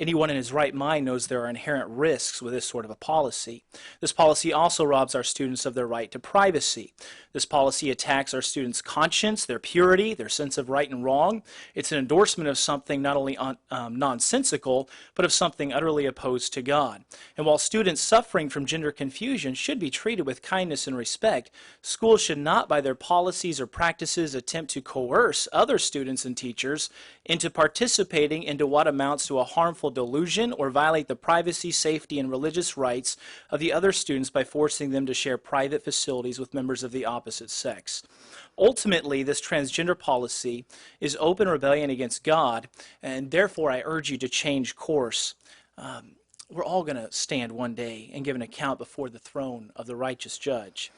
Anyone in his right mind knows there are inherent risks with this sort of a policy. This policy also robs our students of their right to privacy. This policy attacks our students' conscience, their purity, their sense of right and wrong. It's an endorsement of something not only nonsensical, but of something utterly opposed to God. And while students suffering from gender confusion should be treated with kindness and respect, schools should not, by their policies or practices, attempt to coerce other students and teachers into participating into what amounts to a harmful delusion or violate the privacy, safety, and religious rights of the other students by forcing them to share private facilities with members of the opposite sex. Ultimately, this transgender policy is open rebellion against God, and therefore I urge you to change course. We're all going to stand one day and give an account before the throne of the righteous judge.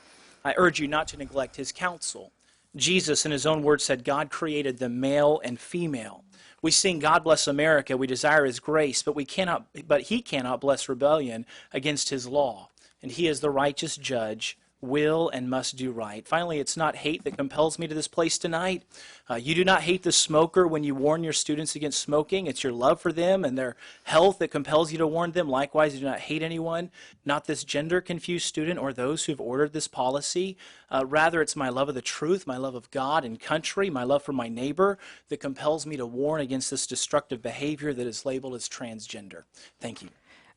I urge you not to neglect his counsel. Jesus, in his own words, said God created them male and female. We sing God Bless America, we desire his grace, but he cannot bless rebellion against his law. And he is the righteous judge. will and must do right. Finally, it's not hate that compels me to this place tonight. You do not hate the smoker when you warn your students against smoking. It's your love for them and their health that compels you to warn them. Likewise, you do not hate anyone, not this gender-confused student or those who've ordered this policy. Rather, it's my love of the truth, my love of God and country, my love for my neighbor that compels me to warn against this destructive behavior that is labeled as transgender. Thank you.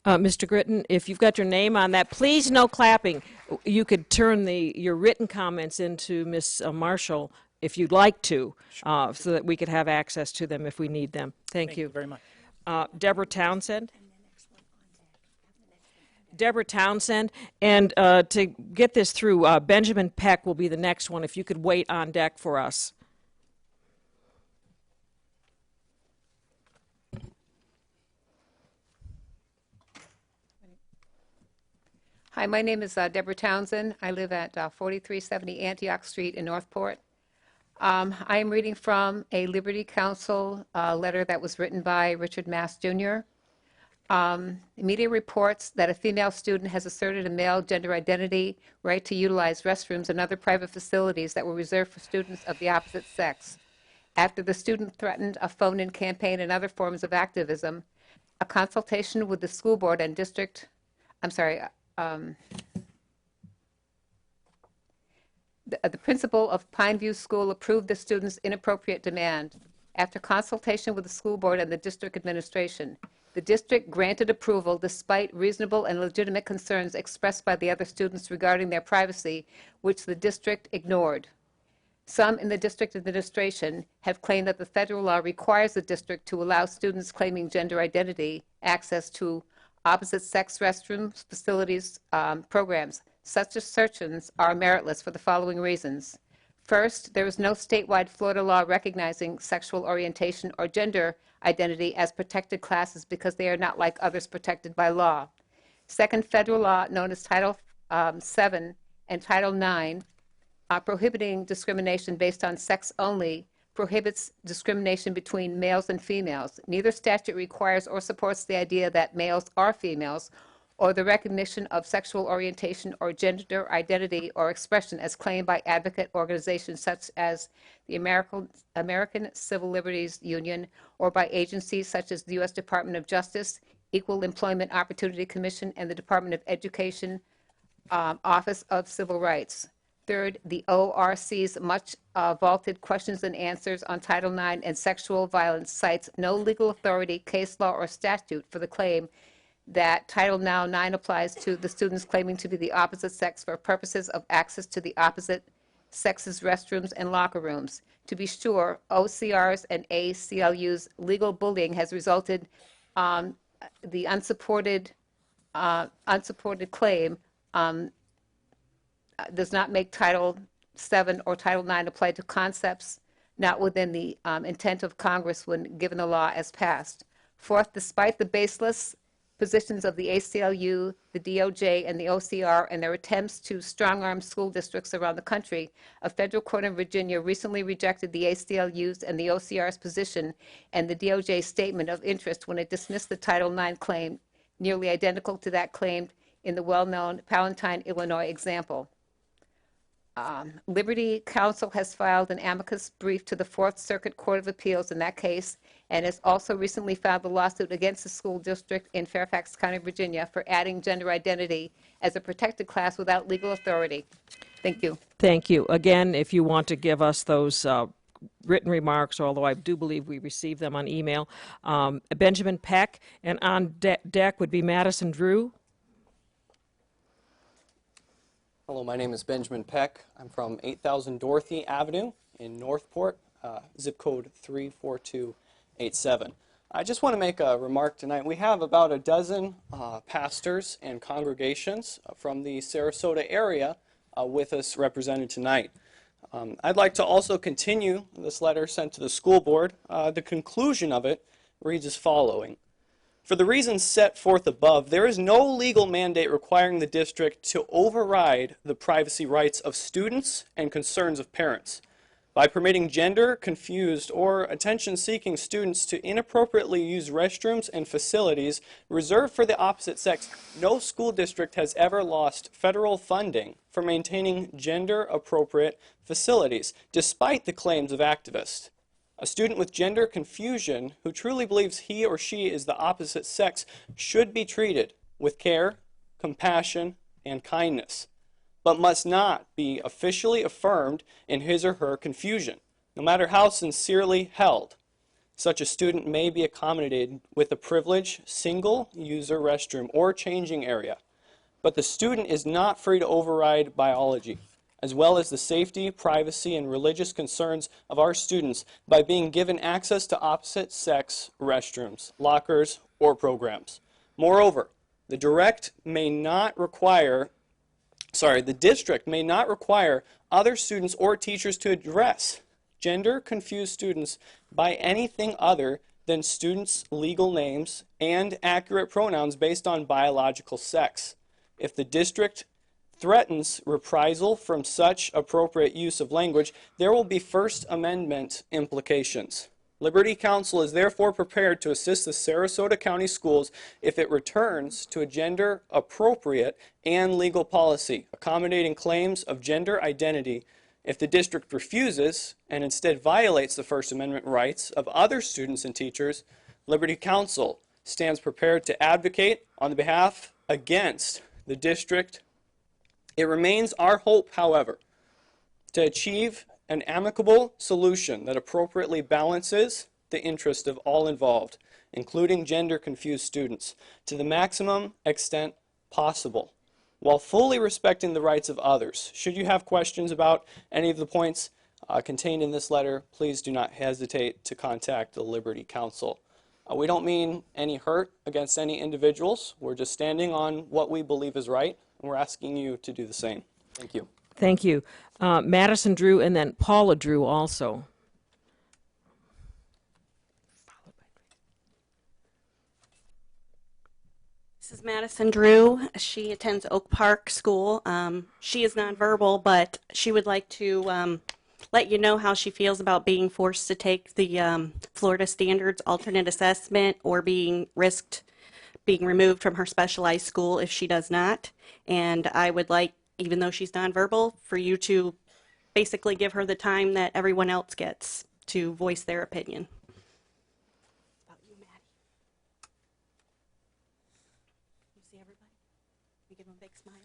Mr. Gritton, if you've got your name on that, please no clapping. You could turn your written comments into Ms. Marshall if you'd like to, so that we could have access to them if we need them. Thank you very much. Deborah Townsend. Deborah Townsend, and to get this through, Benjamin Peck will be the next one. If you could wait on deck for us. Hi, my name is Deborah Townsend. I live at 4370 Antioch Street in Northport. I am reading from a Liberty Counsel letter that was written by Richard Mass Jr. Media reports that a female student has asserted a male gender identity right to utilize restrooms and other private facilities that were reserved for students of the opposite sex. After the student threatened a phone-in campaign and other forms of activism, a consultation with the school board and district, the principal of Pineview School approved the student's inappropriate demand. After consultation with the school board and the district administration, the district granted approval despite reasonable and legitimate concerns expressed by the other students regarding their privacy, which the district ignored. Some in the district administration have claimed that the federal law requires the district to allow students claiming gender identity access to opposite-sex restrooms, facilities, programs. Such assertions are meritless for the following reasons. First, there is no statewide Florida law recognizing sexual orientation or gender identity as protected classes because they are not like others protected by law. Second, federal law known as Title VII and Title IX prohibiting discrimination based on sex only prohibits discrimination between males and females. Neither statute requires or supports the idea that males are females or the recognition of sexual orientation or gender identity or expression as claimed by advocate organizations such as the American Civil Liberties Union or by agencies such as the U.S. Department of Justice, Equal Employment Opportunity Commission, and the Department of Education Office of Civil Rights. Third, the ORC's much vaulted questions and answers on Title IX and sexual violence cites no legal authority, case law, or statute for the claim that Title IX applies to the students claiming to be the opposite sex for purposes of access to the opposite sex's restrooms and locker rooms. To be sure, OCR's and ACLU's legal bullying has resulted the unsupported claim does not make Title VII or Title IX apply to concepts not within the intent of Congress when given the law as passed. Fourth, despite the baseless positions of the ACLU, the DOJ, and the OCR and their attempts to strong-arm school districts around the country, a federal court in Virginia recently rejected the ACLU's and the OCR's position and the DOJ's statement of interest when it dismissed the Title IX claim, nearly identical to that claimed in the well-known Palatine, Illinois example. Liberty Counsel has filed an amicus brief to the Fourth Circuit Court of Appeals in that case and has also recently filed a lawsuit against the school district in Fairfax County, Virginia for adding gender identity as a protected class without legal authority. Thank you. Thank you. Again, if you want to give us those written remarks, although I do believe we received them on email, Benjamin Peck, and on deck would be Madison Drew. Hello, my name is Benjamin Peck. I'm from 8000 Dorothy Avenue in Northport, zip code 34287. I just want to make a remark tonight. We have about a dozen pastors and congregations from the Sarasota area with us represented tonight. I'd like to also continue this letter sent to the school board. The conclusion of it reads as following. For the reasons set forth above, there is no legal mandate requiring the district to override the privacy rights of students and concerns of parents. By permitting gender-confused or attention-seeking students to inappropriately use restrooms and facilities reserved for the opposite sex, no school district has ever lost federal funding for maintaining gender-appropriate facilities, despite the claims of activists. A student with gender confusion who truly believes he or she is the opposite sex should be treated with care, compassion, and kindness, but must not be officially affirmed in his or her confusion, no matter how sincerely held. Such a student may be accommodated with a privileged single-user restroom or changing area, but the student is not free to override biology, as well as the safety, privacy, and religious concerns of our students by being given access to opposite-sex restrooms, lockers, or programs. Moreover, the district may not require other students or teachers to address gender-confused students by anything other than students' legal names and accurate pronouns based on biological sex. If the district threatens reprisal from such appropriate use of language, there will be First Amendment implications. Liberty Counsel is therefore prepared to assist the Sarasota County Schools if it returns to a gender-appropriate and legal policy, accommodating claims of gender identity. If the district refuses and instead violates the First Amendment rights of other students and teachers, Liberty Counsel stands prepared to advocate on the behalf against the district. It remains our hope, however, to achieve an amicable solution that appropriately balances the interest of all involved, including gender-confused students, to the maximum extent possible, while fully respecting the rights of others. Should you have questions about any of the points contained in this letter, please do not hesitate to contact the Liberty Counsel. We don't mean any hurt against any individuals. We're just standing on what we believe is right, and we're asking you to do the same. Thank you. Thank you. Madison Drew and then Paula Drew also. This is Madison Drew. She attends Oak Park School. She is nonverbal, but she would like to let you know how she feels about being forced to take the Florida Standards alternate assessment or being removed from her specialized school if she does not. And I would like, even though she's nonverbal, for you to basically give her the time that everyone else gets to voice their opinion. It's about you, Maddie. You see everybody? You give them a big smile.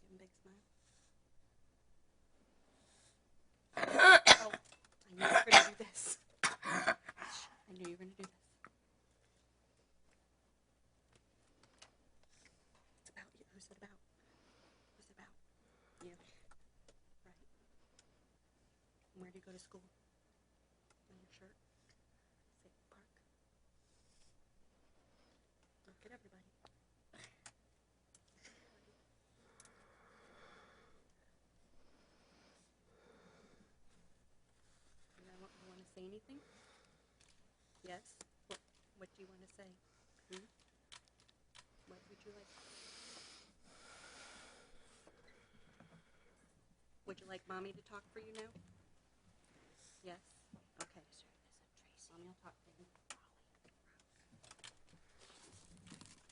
Give them a big smile. Oh, I knew you were going to do this. I knew you were going to do this. It's about you. Who's it about? Who's it about? You. Right. And where do you go to school? On your shirt? Say Park. Look at everybody. You want to say anything? Yes? What do you want to say? What would you like? Would you like Mommy to talk for you now? Yes? Okay. Mommy will talk for you.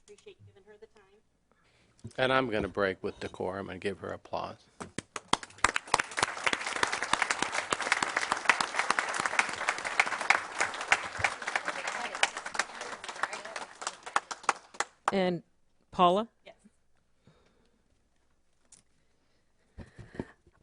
Appreciate you giving her the time. And I'm going to break with decorum and give her applause. And Paula? Yes.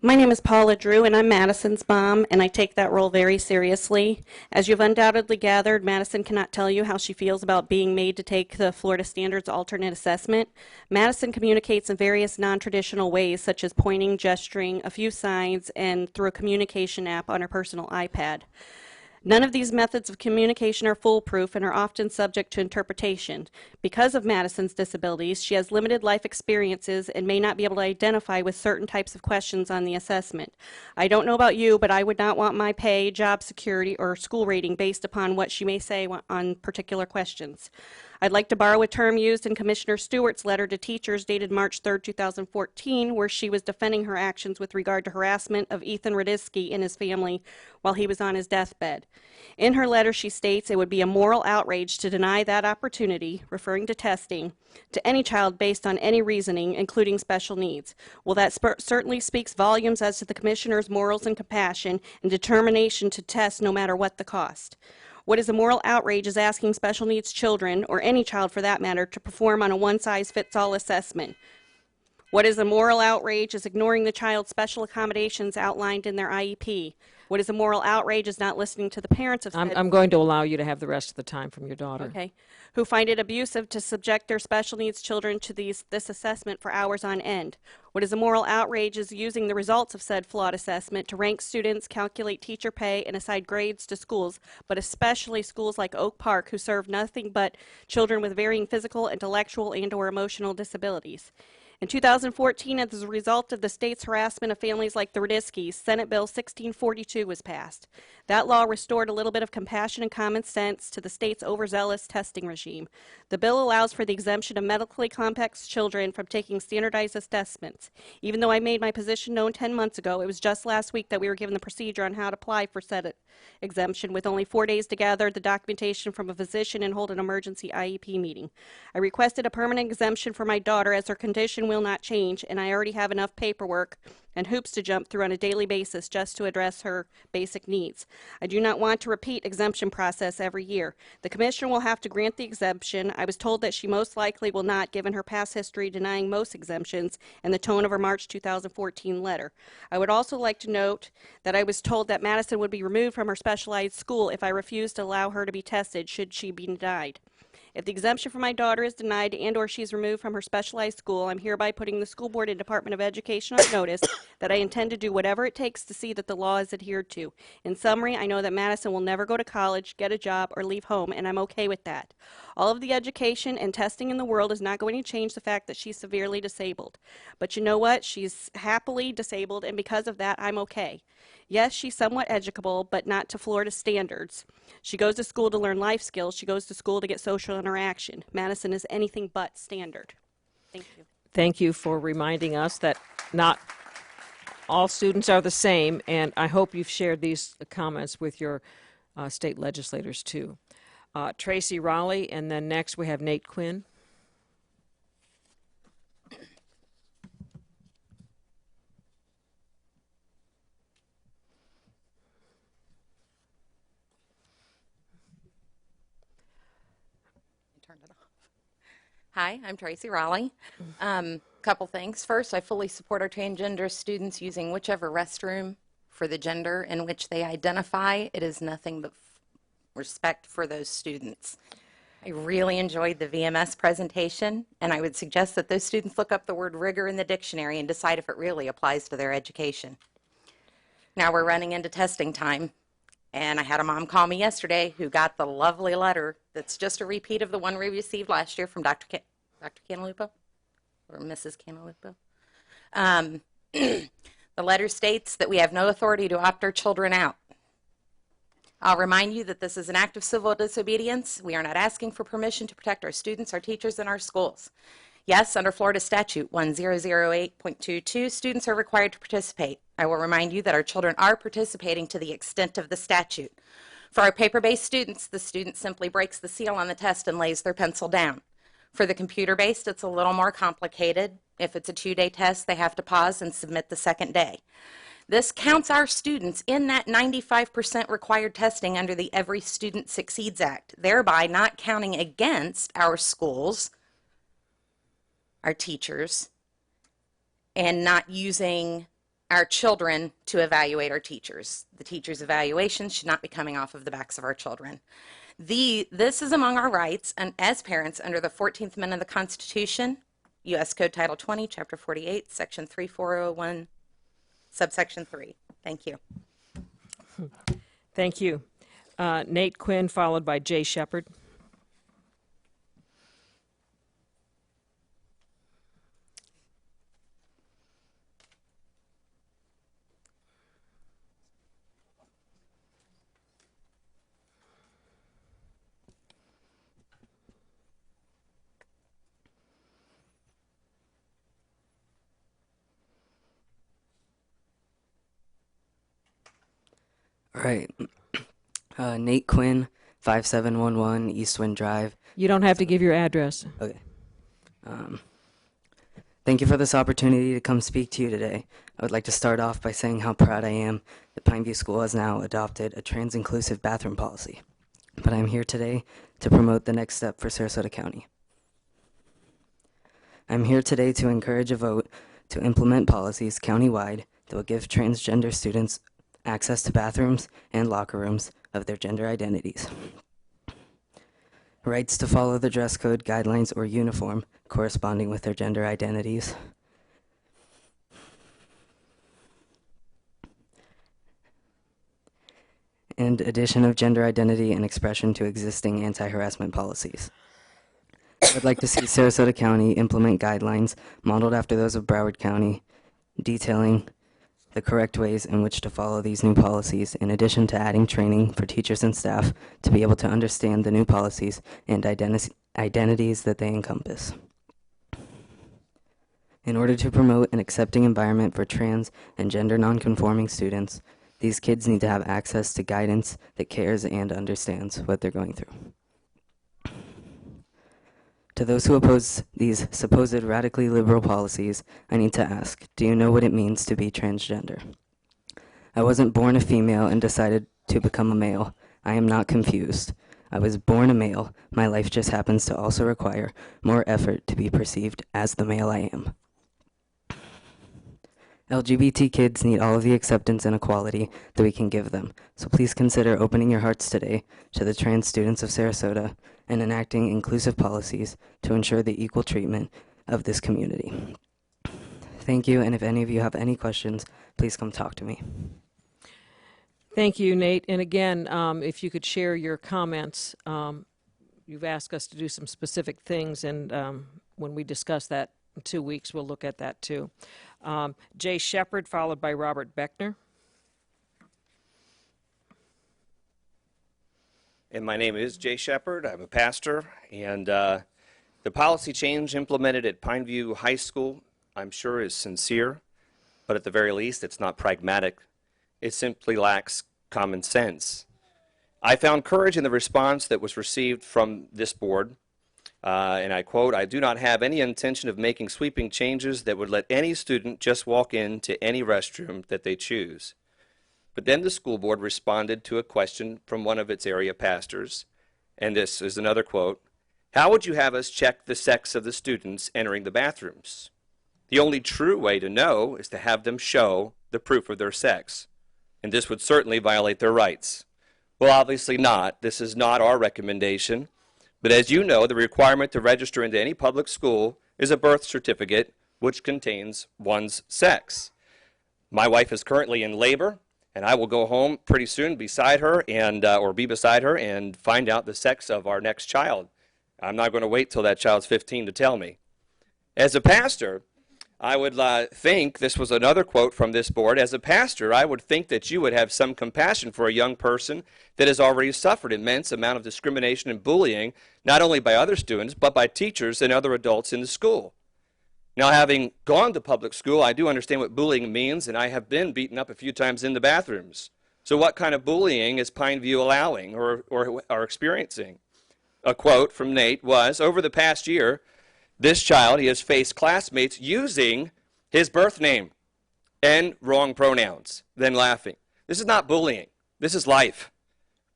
My name is Paula Drew, and I'm Madison's mom, and I take that role very seriously. As you've undoubtedly gathered, Madison cannot tell you how she feels about being made to take the Florida Standards alternate assessment. Madison communicates in various non-traditional ways, such as pointing, gesturing, a few signs, and through a communication app on her personal iPad. None of these methods of communication are foolproof and are often subject to interpretation. Because of Madison's disabilities, she has limited life experiences and may not be able to identify with certain types of questions on the assessment. I don't know about you, but I would not want my pay, job security, or school rating based upon what she may say on particular questions. I'd like to borrow a term used in Commissioner Stewart's letter to teachers dated March 3, 2014, where she was defending her actions with regard to harassment of Ethan Radisky and his family while he was on his deathbed. In her letter, she states it would be a moral outrage to deny that opportunity, referring to testing, to any child based on any reasoning, including special needs. Well, that certainly speaks volumes as to the Commissioner's morals and compassion and determination to test no matter what the cost. What is a moral outrage is asking special needs children, or any child for that matter, to perform on a one-size-fits-all assessment. What is a moral outrage is ignoring the child's special accommodations outlined in their IEP. What is a moral outrage is not listening to the parents of said I'm going to allow you to have the rest of the time from your daughter. Okay. Who find it abusive to subject their special needs children to this assessment for hours on end. What is a moral outrage is using the results of said flawed assessment to rank students, calculate teacher pay, and assign grades to schools, but especially schools like Oak Park, who serve nothing but children with varying physical, intellectual, and/or emotional disabilities. In 2014, as a result of the state's harassment of families like the Radiskys, Senate Bill 1642 was passed. That law restored a little bit of compassion and common sense to the state's overzealous testing regime. The bill allows for the exemption of medically complex children from taking standardized assessments. Even though I made my position known 10 months ago, it was just last week that we were given the procedure on how to apply for said exemption, with only 4 days to gather the documentation from a physician and hold an emergency IEP meeting. I requested a permanent exemption for my daughter as her condition will not change, and I already have enough paperwork and hoops to jump through on a daily basis just to address her basic needs. I do not want to repeat exemption process every year. The commissioner will have to grant the exemption. I was told that she most likely will not, given her past history denying most exemptions and the tone of her March 2014 letter. I would also like to note that I was told that Madison would be removed from her specialized school if I refused to allow her to be tested should she be denied. If the exemption for my daughter is denied and/or she is removed from her specialized school, I'm hereby putting the school board and Department of Education on notice that I intend to do whatever it takes to see that the law is adhered to. In summary, I know that Madison will never go to college, get a job, or leave home, and I'm okay with that. All of the education and testing in the world is not going to change the fact that she's severely disabled. But you know what? She's happily disabled, and because of that, I'm okay. Yes, she's somewhat educable, but not to Florida standards. She goes to school to learn life skills. She goes to school to get social interaction. Madison is anything but standard. Thank you. Thank you for reminding us that not all students are the same, and I hope you've shared these comments with your state legislators too. Tracy Raleigh, and then next we have Nate Quinn. Hi, I'm Tracy Raleigh. Couple things. First, I fully support our transgender students using whichever restroom for the gender in which they identify. It is nothing but respect for those students. I really enjoyed the VMS presentation, and I would suggest that those students look up the word rigor in the dictionary and decide if it really applies to their education. Now we're running into testing time, and I had a mom call me yesterday who got the lovely letter that's just a repeat of the one we received last year from Dr. Cantalupo, or Mrs. Cantalupo. The letter states that we have no authority to opt our children out. I'll remind you that this is an act of civil disobedience. We are not asking for permission to protect our students, our teachers, and our schools. Yes, under Florida Statute 1008.22, students are required to participate. I will remind you that our children are participating to the extent of the statute. For our paper-based students, the student simply breaks the seal on the test and lays their pencil down. For the computer-based, it's a little more complicated. If it's a 2-day test, they have to pause and submit the second day. This counts our students in that 95% required testing under the Every Student Succeeds Act, thereby not counting against our schools, our teachers, and not using our children to evaluate our teachers. The teachers' evaluations should not be coming off of the backs of our children. This is among our rights and as parents under the 14th Amendment of the Constitution, U.S. Code Title 20, Chapter 48, Section 3401, Subsection 3. Thank you. Thank you. Nate Quinn, followed by Jay Shepard. All right. Nate Quinn, 5711 Eastwind Drive. You don't have to give your address. Okay. Thank you for this opportunity to come speak to you today. I would like to start off by saying how proud I am that Pineview School has now adopted a trans-inclusive bathroom policy. But I'm here today to promote the next step for Sarasota County. I'm here today to encourage a vote to implement policies countywide that will give transgender students access to bathrooms and locker rooms of their gender identities. Rights to follow the dress code, guidelines, or uniform corresponding with their gender identities. And addition of gender identity and expression to existing anti-harassment policies. I would like to see Sarasota County implement guidelines modeled after those of Broward County, detailing the correct ways in which to follow these new policies, in addition to adding training for teachers and staff to be able to understand the new policies and identities that they encompass. In order to promote an accepting environment for trans and gender nonconforming students, these kids need to have access to guidance that cares and understands what they're going through. To those who oppose these supposed radically liberal policies, I need to ask, do you know what it means to be transgender? I wasn't born a female and decided to become a male. I am not confused. I was born a male. My life just happens to also require more effort to be perceived as the male I am. LGBT kids need all of the acceptance and equality that we can give them, so please consider opening your hearts today to the trans students of Sarasota and enacting inclusive policies to ensure the equal treatment of this community. Thank you, and if any of you have any questions, please come talk to me. Thank you, Nate. And again, if you could share your comments, you've asked us to do some specific things, and when we discuss that in 2 weeks, we'll look at that too. Jay Shepard, followed by Robert Beckner. And my name is Jay Shepard. I'm a pastor, and the policy change implemented at Pineview High School, I'm sure, is sincere, but at the very least, it's not pragmatic. It simply lacks common sense. I found courage in the response that was received from this board, and I quote, "I do not have any intention of making sweeping changes that would let any student just walk into any restroom that they choose." But then the school board responded to a question from one of its area pastors, and this is another quote, "How would you have us check the sex of the students entering the bathrooms? The only true way to know is to have them show the proof of their sex, and this would certainly violate their rights." Well, obviously not. This is not our recommendation. But as you know, the requirement to register into any public school is a birth certificate which contains one's sex. My wife is currently in labor, and I will go home pretty soon beside her and or be beside her and find out the sex of our next child. I'm not going to wait till that child's 15 to tell me. As a pastor, I would think, this was another quote from this board, as a pastor, I would think that you would have some compassion for a young person that has already suffered immense amount of discrimination and bullying, not only by other students, but by teachers and other adults in the school. Now, having gone to public school, I do understand what bullying means, and I have been beaten up a few times in the bathrooms. So what kind of bullying is Pineview allowing or experiencing? A quote from Nate was, over the past year, this child, he has faced classmates using his birth name and wrong pronouns, then laughing. This is not bullying. This is life.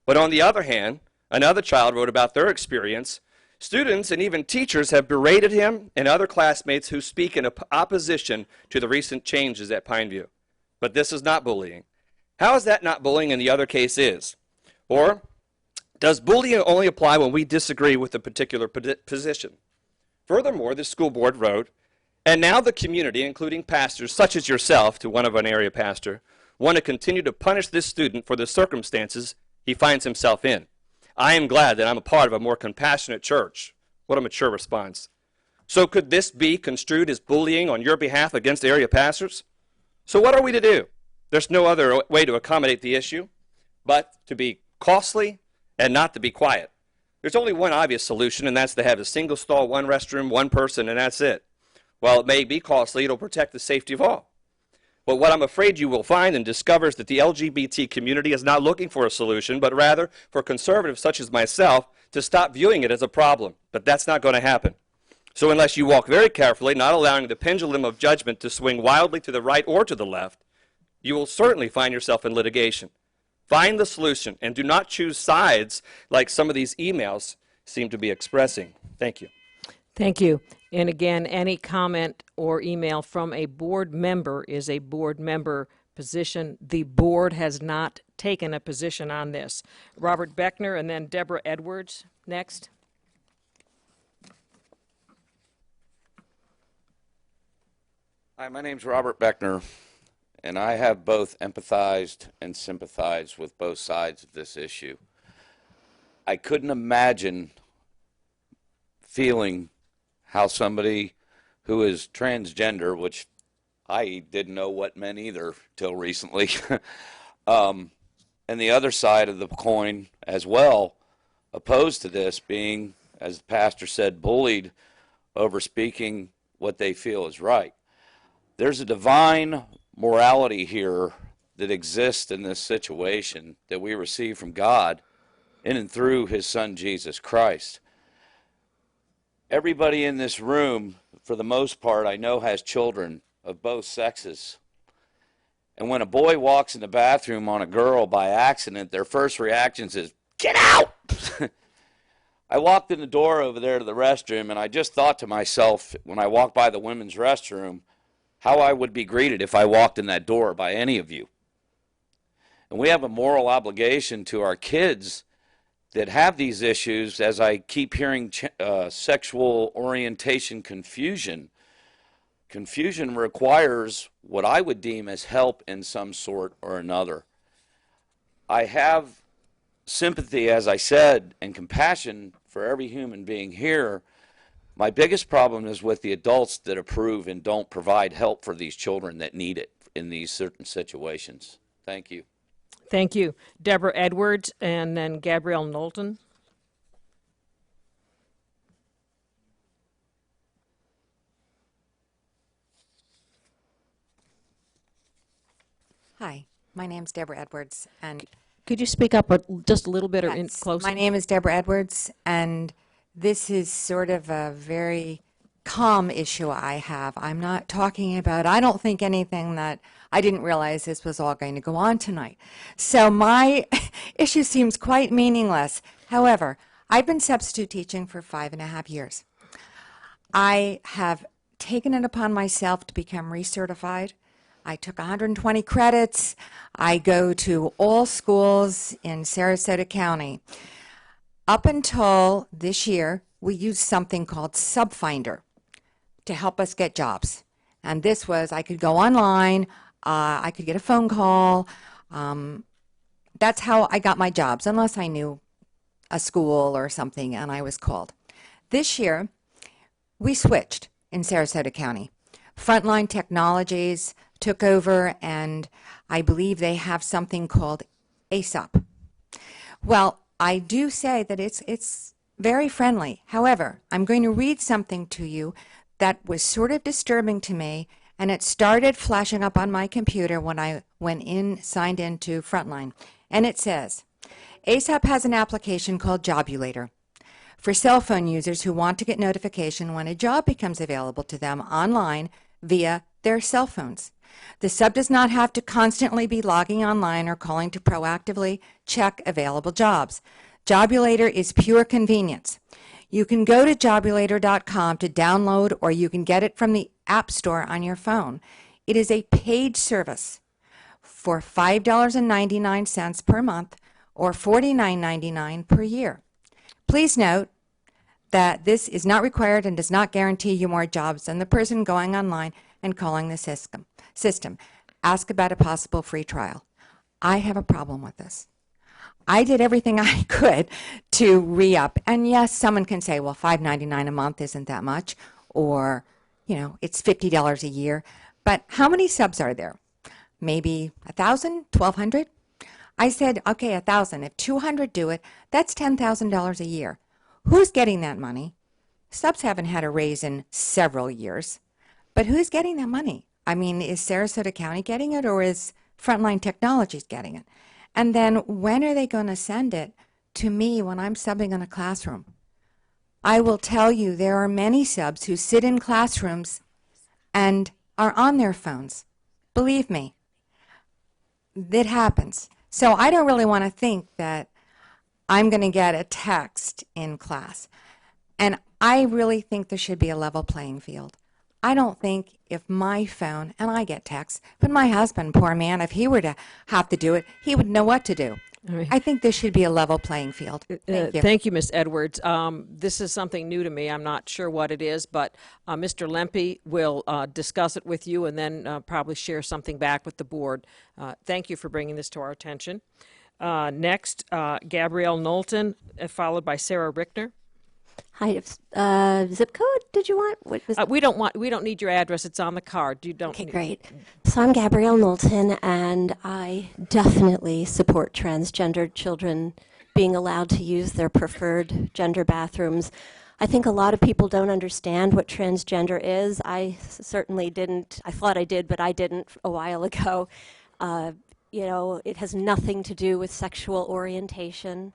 But on the other hand, another child wrote about their experience. Students and even teachers have berated him and other classmates who speak in opposition to the recent changes at Pineview. But this is not bullying. How is that not bullying and the other case is? Or does bullying only apply when we disagree with a particular position? Furthermore, the school board wrote, and now the community, including pastors such as yourself, to one of an area pastor, want to continue to punish this student for the circumstances he finds himself in. I am glad that I'm a part of a more compassionate church. What a mature response. So could this be construed as bullying on your behalf against area pastors? So what are we to do? There's no other way to accommodate the issue but to be costly and not to be quiet. There's only one obvious solution, and that's to have a single stall, one restroom, one person, and that's it. While it may be costly, it'll protect the safety of all. But what I'm afraid you will find and discover is that the LGBT community is not looking for a solution, but rather for conservatives such as myself to stop viewing it as a problem. But that's not going to happen. So unless you walk very carefully, not allowing the pendulum of judgment to swing wildly to the right or to the left, you will certainly find yourself in litigation. Find the solution and do not choose sides like some of these emails seem to be expressing. Thank you. Thank you. And again, any comment or email from a board member is a board member position. The board has not taken a position on this. Robert Beckner and then Deborah Edwards next. Hi, my name's Robert Beckner, and I have both empathized and sympathized with both sides of this issue. I couldn't imagine feeling how somebody who is transgender, which I didn't know what meant either till recently, and the other side of the coin as well, opposed to this, being, as the pastor said, bullied over speaking what they feel is right. There's a divine morality here that exists in this situation that we receive from God in and through his son Jesus Christ. Everybody in this room, for the most part, I know has children of both sexes. And when a boy walks in the bathroom on a girl by accident, their first reaction is, "Get out!" I walked in the door over there to the restroom, and I just thought to myself, when I walked by the women's restroom, how I would be greeted if I walked in that door by any of you. And we have a moral obligation to our kids that have these issues, as I keep hearing sexual orientation confusion. Confusion requires what I would deem as help in some sort or another. I have sympathy, as I said, and compassion for every human being here. My biggest problem is with the adults that approve and don't provide help for these children that need it in these certain situations. Thank you. Thank you. Deborah Edwards and then Gabrielle Knowlton. Hi, my name's Deborah Edwards, and could you speak up just a little bit or in closer? My name is Deborah Edwards, and this is sort of a very calm issue I have. I'm not talking about, I don't think anything that, I didn't realize this was all going to go on tonight. So my issue seems quite meaningless. However, I've been substitute teaching for 5.5 years. I have taken it upon myself to become recertified. I took 120 credits. I go to all schools in Sarasota County. Up until this year, we used something called SubFinder to help us get jobs. And this was, I could go online, I could get a phone call. That's how I got my jobs, unless I knew a school or something and I was called. This year, we switched in Sarasota County. Frontline Technologies took over, and I believe they have something called ASAP. Well, I do say that it's very friendly. However, I'm going to read something to you that was sort of disturbing to me, and it started flashing up on my computer when I signed into Frontline. And it says, ASAP has an application called Jobulator for cell phone users who want to get notification when a job becomes available to them online via their cell phones. The sub does not have to constantly be logging online or calling to proactively check available jobs. Jobulator is pure convenience. You can go to jobulator.com to download, or you can get it from the App Store on your phone. It is a paid service for $5.99 per month or $49.99 per year. Please note that this is not required and does not guarantee you more jobs than the person going online and calling the system. Ask about a possible free trial. I have a problem with this. I did everything I could to re-up. And yes, someone can say, well, $5.99 a month isn't that much, or, you know, it's $50 a year. But how many subs are there? Maybe 1,000, 1,200? I said, okay, 1,000. If 200 do it, that's $10,000 a year. Who's getting that money? Subs haven't had a raise in several years. But who's getting that money? I mean, is Sarasota County getting it, or is Frontline Technologies getting it? And then when are they going to send it to me when I'm subbing in a classroom? I will tell you, there are many subs who sit in classrooms and are on their phones. Believe me, it happens. So I don't really want to think that I'm going to get a text in class. And I really think there should be a level playing field. I don't think if my phone, and I get texts, but my husband, poor man, if he were to have to do it, he would know what to do. I think there should be a level playing field. Thank you. Thank you, Ms. Edwards. This is something new to me. I'm not sure what it is, but Mr. Lempe will discuss it with you and then probably share something back with the board. Thank you for bringing this to our attention. Next, Gabrielle Knowlton, followed by Sarah Rickner. Hi, zip code? Did you want? What was We don't need your address. It's on the card. You don't. Okay, great. So I'm Gabrielle Knowlton, and I definitely support transgendered children being allowed to use their preferred gender bathrooms. I think a lot of people don't understand what transgender is. I certainly didn't. I thought I did, but I didn't a while ago. You know, it has nothing to do with sexual orientation.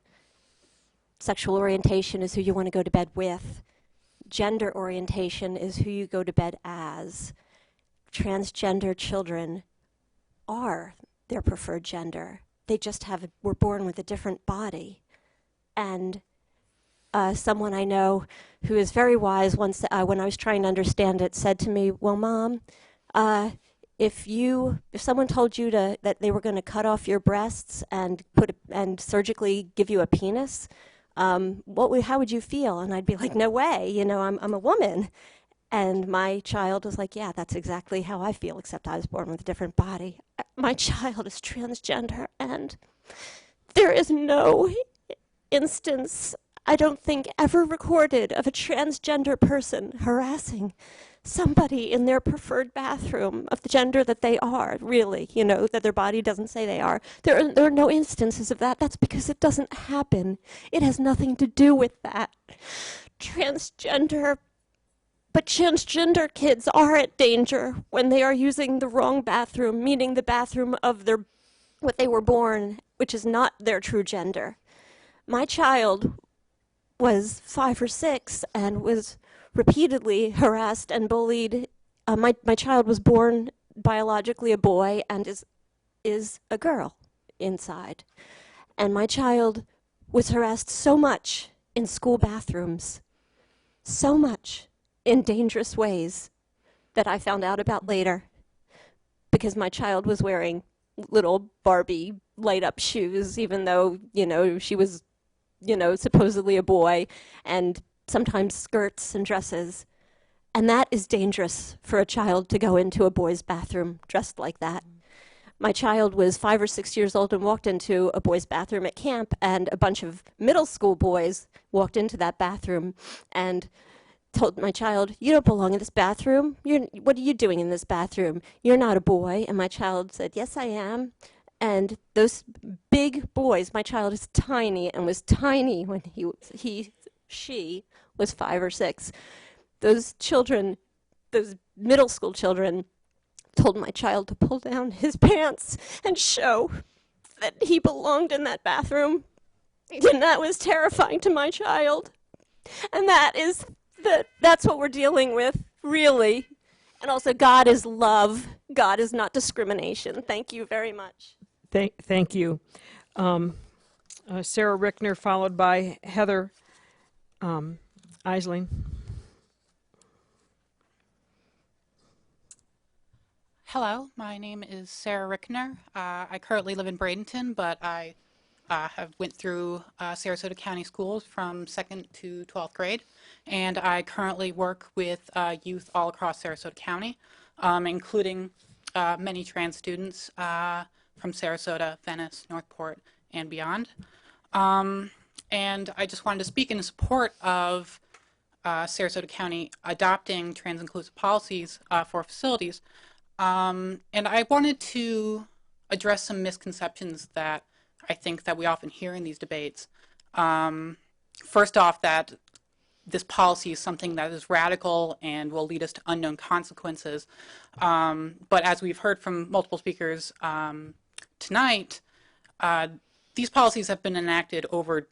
Sexual orientation is who you want to go to bed with. Gender orientation is who you go to bed as. Transgender children are their preferred gender. They just were born with a different body. And someone I know who is very wise once, when I was trying to understand it, said to me, well, Mom, if someone told you that they were going to cut off your breasts and surgically give you a penis, how would you feel? And I'd be like, no way, you know, I'm a woman. And my child was like, yeah, that's exactly how I feel, except I was born with a different body. My child is transgender, and there is no instance, I don't think, ever recorded of a transgender person harassing somebody in their preferred bathroom of the gender that they are, really, you know, that their body doesn't say they are. There are no instances of that. That's because it doesn't happen. It has nothing to do with that. Transgender kids are at danger when they are using the wrong bathroom, meaning the bathroom of what they were born, which is not their true gender. My child was 5 or 6 and was repeatedly harassed and bullied. My child was born biologically a boy and is a girl inside. And my child was harassed so much in school bathrooms, so much in dangerous ways that I found out about later because my child was wearing little Barbie light-up shoes, even though, you know, she was, you know, supposedly a boy, and sometimes skirts and dresses. And that is dangerous for a child to go into a boy's bathroom dressed like that. My child was 5 or 6 years old and walked into a boys' bathroom at camp, and a bunch of middle school boys walked into that bathroom and told my child, you don't belong in this bathroom. What are you doing in this bathroom? You're not a boy. And my child said, yes, I am. And those big boys, my child is tiny and was tiny when she was 5 or 6. Those children, those middle school children, told my child to pull down his pants and show that he belonged in that bathroom. And that was terrifying to my child. And that's what we're dealing with, really. And also, God is love. God is not discrimination. Thank you very much. Thank you. Sarah Rickner, followed by Heather Eisling. Hello, my name is Sarah Rickner. I currently live in Bradenton, but I have went through Sarasota County schools from 2nd to 12th grade, and I currently work with youth all across Sarasota County, including many trans students from Sarasota, Venice, Northport, and beyond. And I just wanted to speak in support of Sarasota County adopting trans-inclusive policies for facilities. And I wanted to address some misconceptions that I think that we often hear in these debates. First off, that this policy is something that is radical and will lead us to unknown consequences. But as we've heard from multiple speakers tonight, these policies have been enacted over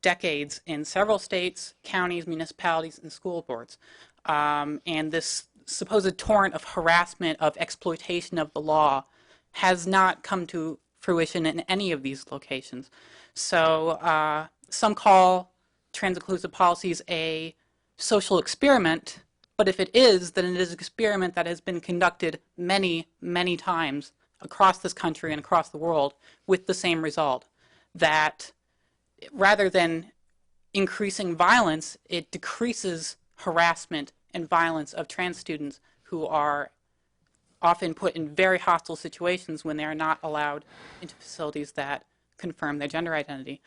decades in several states, counties, municipalities, and school boards. And this supposed torrent of harassment, of exploitation of the law has not come to fruition in any of these locations. So some call trans-inclusive policies a social experiment, but if it is, then it is an experiment that has been conducted many, many times across this country and across the world with the same result, that rather than increasing violence, it decreases harassment and violence of trans students who are often put in very hostile situations when they are not allowed into facilities that confirm their gender identity.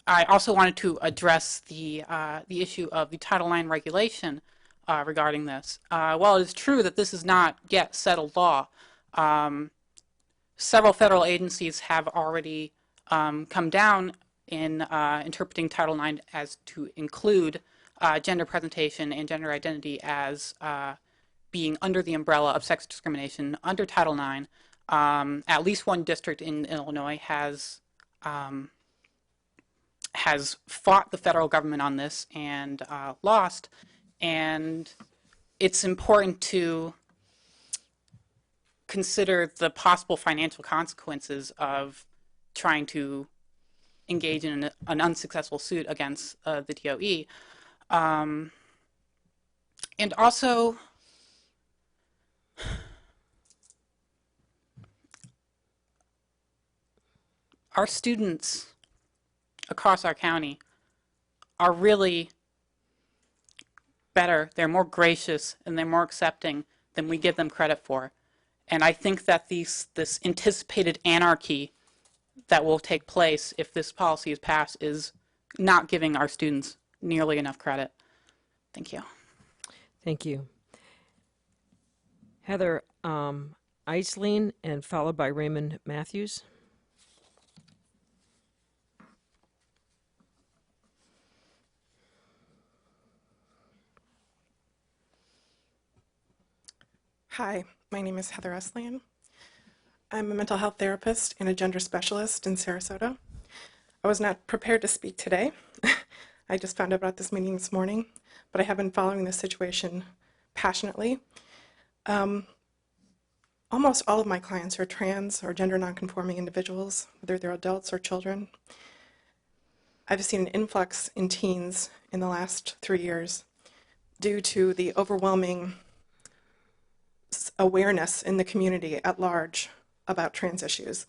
I also wanted to address the issue of the Title IX regulation regarding this. While it is true that this is not yet settled law, several federal agencies have already come down in interpreting Title IX as to include gender presentation and gender identity as being under the umbrella of sex discrimination under Title IX. At least one district in Illinois has fought the federal government on this and lost. And it's important to consider the possible financial consequences of trying to engage in an unsuccessful suit against the DOE. And also, our students across our county are really better, they're more gracious, and they're more accepting than we give them credit for. And I think that this anticipated anarchy that will take place if this policy is passed is not giving our students nearly enough credit. Thank you. Thank you. Heather Eisling, and followed by Raymond Matthews. Hi, my name is Heather Eisling. I'm a mental health therapist and a gender specialist in Sarasota. I was not prepared to speak today. I just found out about this meeting this morning, but I have been following this situation passionately. Almost all of my clients are trans or gender nonconforming individuals, whether they're adults or children. I've seen an influx in teens in the last 3 years due to the overwhelming awareness in the community at large about trans issues.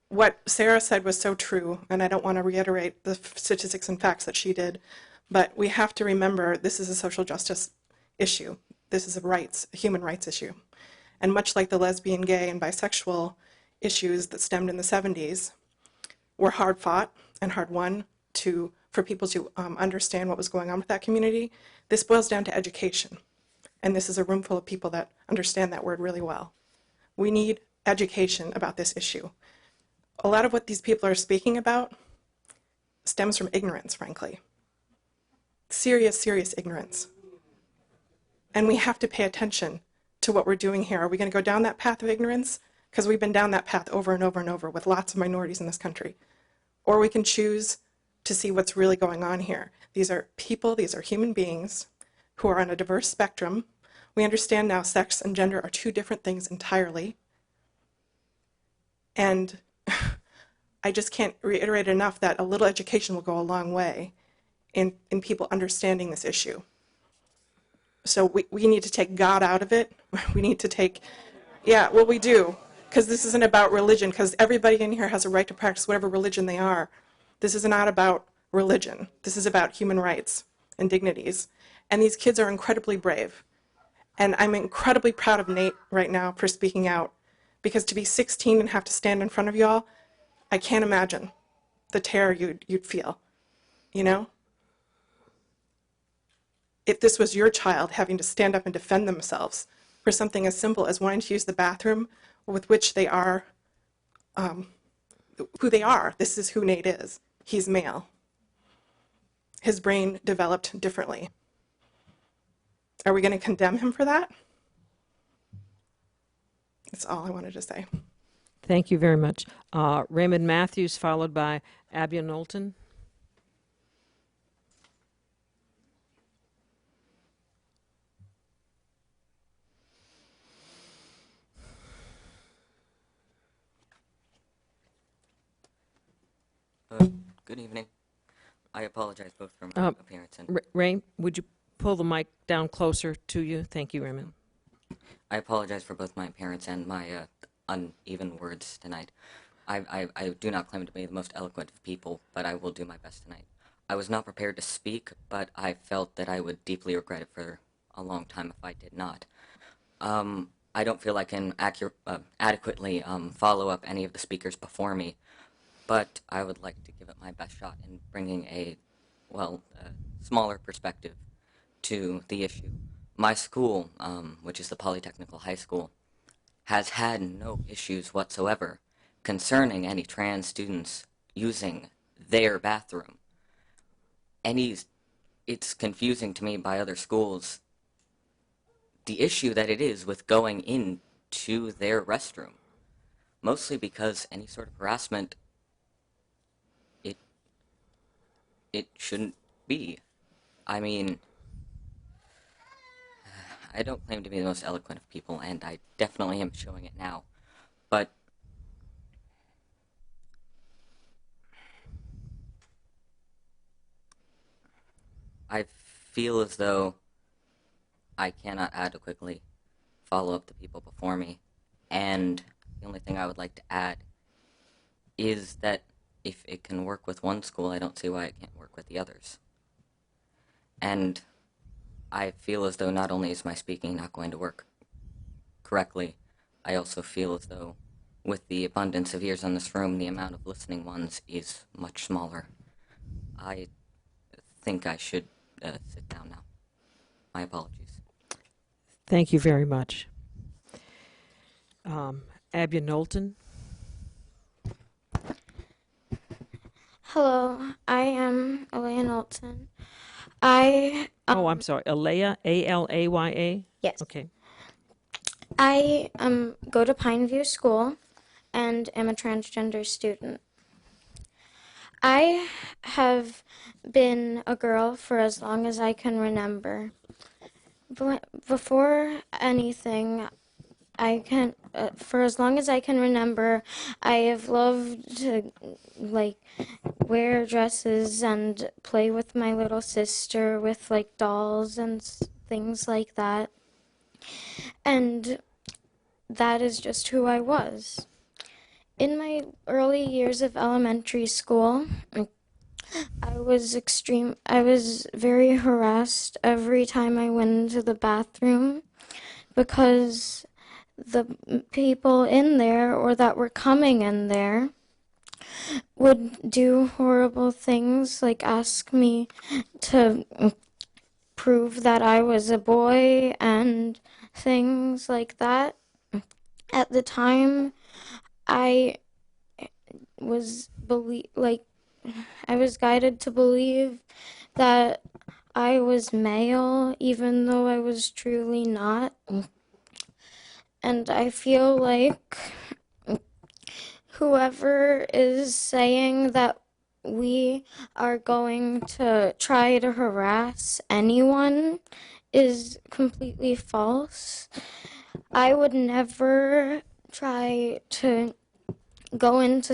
What Sarah said was so true, and I don't want to reiterate the statistics and facts that she did, but we have to remember this is a social justice issue. This is a human rights issue. And much like the lesbian, gay, and bisexual issues that stemmed in the 70s were hard fought and hard won for people to understand what was going on with that community, this boils down to education. And this is a room full of people that understand that word really well. We need education about this issue. A lot of what these people are speaking about stems from ignorance, frankly. Serious, serious ignorance. And we have to pay attention to what we're doing here. Are we going to go down that path of ignorance? Because we've been down that path over and over and over with lots of minorities in this country. Or we can choose to see what's really going on here. These are people, these are human beings who are on a diverse spectrum. We understand now sex and gender are two different things entirely. And I just can't reiterate enough that a little education will go a long way in people understanding this issue. So we need to take God out of it. We need to take, yeah, well, we do, because this isn't about religion, because everybody in here has a right to practice whatever religion they are. This is not about religion. This is about human rights and dignities. And these kids are incredibly brave. And I'm incredibly proud of Nate right now for speaking out, because to be 16 and have to stand in front of y'all, I can't imagine the terror you'd feel, you know? If this was your child having to stand up and defend themselves for something as simple as wanting to use the bathroom with which they are, who they are. This is who Nate is. He's male. his brain developed differently. Are we going to condemn him for that? That's all I wanted to say. Thank you very much. Raymond Matthews, followed by Abby Knowlton. Good evening. I apologize both for my appearance and... Ray, would you pull the mic down closer to you? Thank you, Raymond. I apologize for both my appearance and my uneven words tonight. I do not claim to be the most eloquent of people, but I will do my best tonight. I was not prepared to speak, but I felt that I would deeply regret it for a long time if I did not. I don't feel I can adequately follow up any of the speakers before me, but I would like to give it my best shot in bringing a smaller perspective to the issue. My school, which is the Polytechnical High School, has had no issues whatsoever concerning any trans students using their bathroom. It's confusing to me by other schools the issue that it is with going into their restroom, mostly because any sort of harassment, it shouldn't be. I mean, I don't claim to be the most eloquent of people, and I definitely am showing it now, but I feel as though I cannot adequately follow up the people before me, and the only thing I would like to add is that if it can work with one school, I don't see why it can't work with the others. And I feel as though not only is my speaking not going to work correctly, I also feel as though with the abundance of ears in this room, the amount of listening ones is much smaller. I think I should sit down now. My apologies. Thank you very much. Abby Knowlton. Hello, I am Alea Knowlton. I'm sorry, Alea, A-L-A-Y-A? Yes. Okay. I go to Pineview School and am a transgender student. I have been a girl for as long as I can remember. Before anything, for as long as I can remember, I have loved to, wear dresses and play with my little sister with, dolls and things like that. And that is just who I was. In my early years of elementary school, I was very harassed every time I went into the bathroom because the people in there or that were coming in there would do horrible things, like ask me to prove that I was a boy and things like that. At the time, I was guided to believe that I was male, even though I was truly not. And I feel like whoever is saying that we are going to try to harass anyone is completely false. I would never try to go into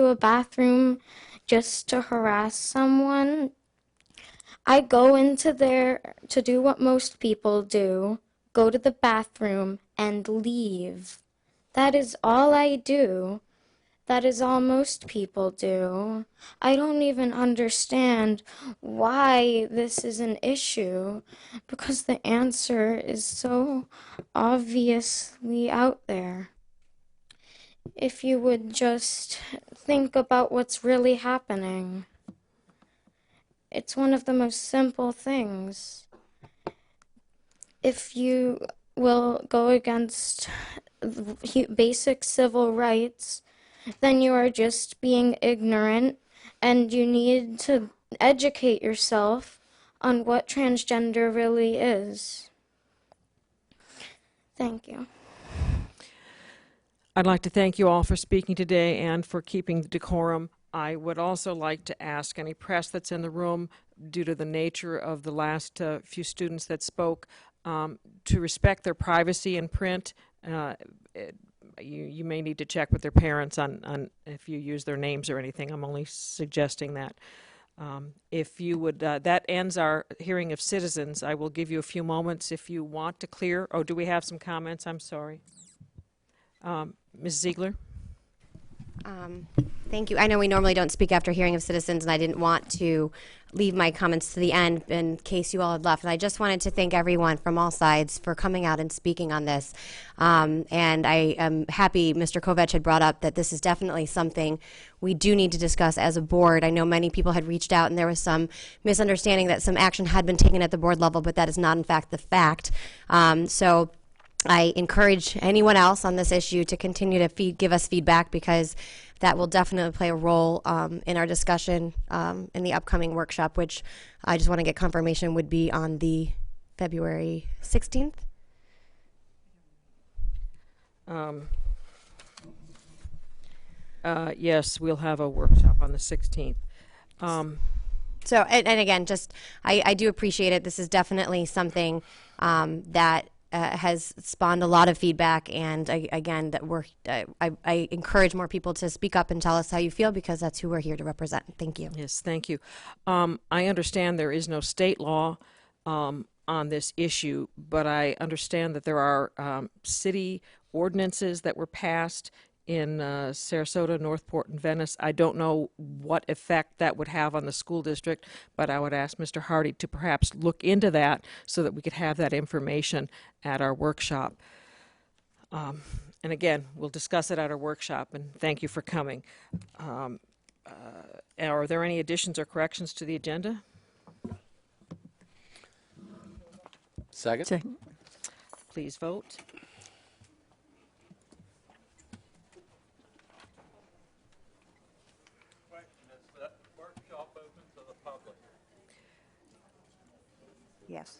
a bathroom just to harass someone. I go into there to do what most people do, go to the bathroom and leave. That is all I do. That is all most people do. I don't even understand why this is an issue, because the answer is so obviously out there. If you would just think about what's really happening. It's one of the most simple things. If you will go against basic civil rights, then you are just being ignorant and you need to educate yourself on what transgender really is. Thank you. I'd like to thank you all for speaking today and for keeping the decorum. I would also like to ask any press that's in the room, due to the nature of the last few students that spoke, to respect their privacy in print. You may need to check with their parents on if you use their names or anything. I'm only suggesting that. If you would, that ends our hearing of citizens. I will give you a few moments if you want to clear. Oh, do we have some comments? I'm sorry. Ms. Ziegler? Thank you. I know we normally don't speak after hearing of citizens, and I didn't want to leave my comments to the end in case you all had left. And I just wanted to thank everyone from all sides for coming out and speaking on this. And I am happy Mr. Kovach had brought up that this is definitely something we do need to discuss as a board. I know many people had reached out, and there was some misunderstanding that some action had been taken at the board level, but that is not, in fact, the fact. So I encourage anyone else on this issue to continue to give us feedback, because that will definitely play a role in our discussion in the upcoming workshop, which I just want to get confirmation would be on the February 16th. Yes, we'll have a workshop on the 16th. So, and again, just I do appreciate it. This is definitely something that has spawned a lot of feedback, and again, that I encourage more people to speak up and tell us how you feel, because that's who we're here to represent. Thank you. Yes, thank you. I understand there is no state law on this issue, but I understand that there are city ordinances that were passed in Sarasota, Northport, and Venice. I don't know what effect that would have on the school district, but I would ask Mr. Hardy to perhaps look into that so that we could have that information at our workshop. And again, we'll discuss it at our workshop, and thank you for coming. Are there any additions or corrections to the agenda? Second. Please vote. Yes.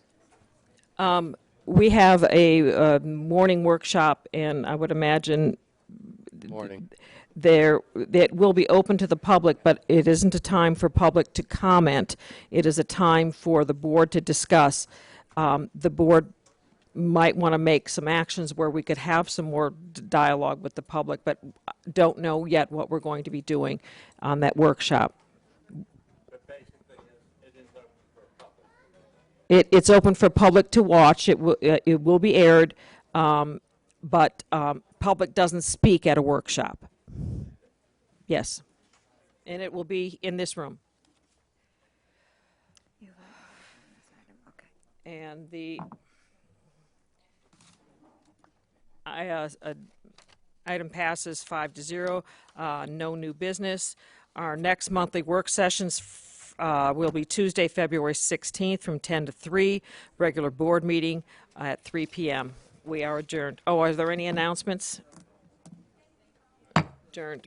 We have a morning workshop, and I would imagine that will be open to the public, but it isn't a time for public to comment. It is a time for the board to discuss. The board might want to make some actions where we could have some more dialogue with the public, but don't know yet what we're going to be doing on that workshop. It's open for public to watch. It will be aired, but public doesn't speak at a workshop. Yes, and it will be in this room. And the item passes 5-0. No new business. Our next monthly work sessions will be Tuesday, February 16th from 10 to 3, regular board meeting at 3 p.m. We are adjourned. Oh, are there any announcements? Adjourned.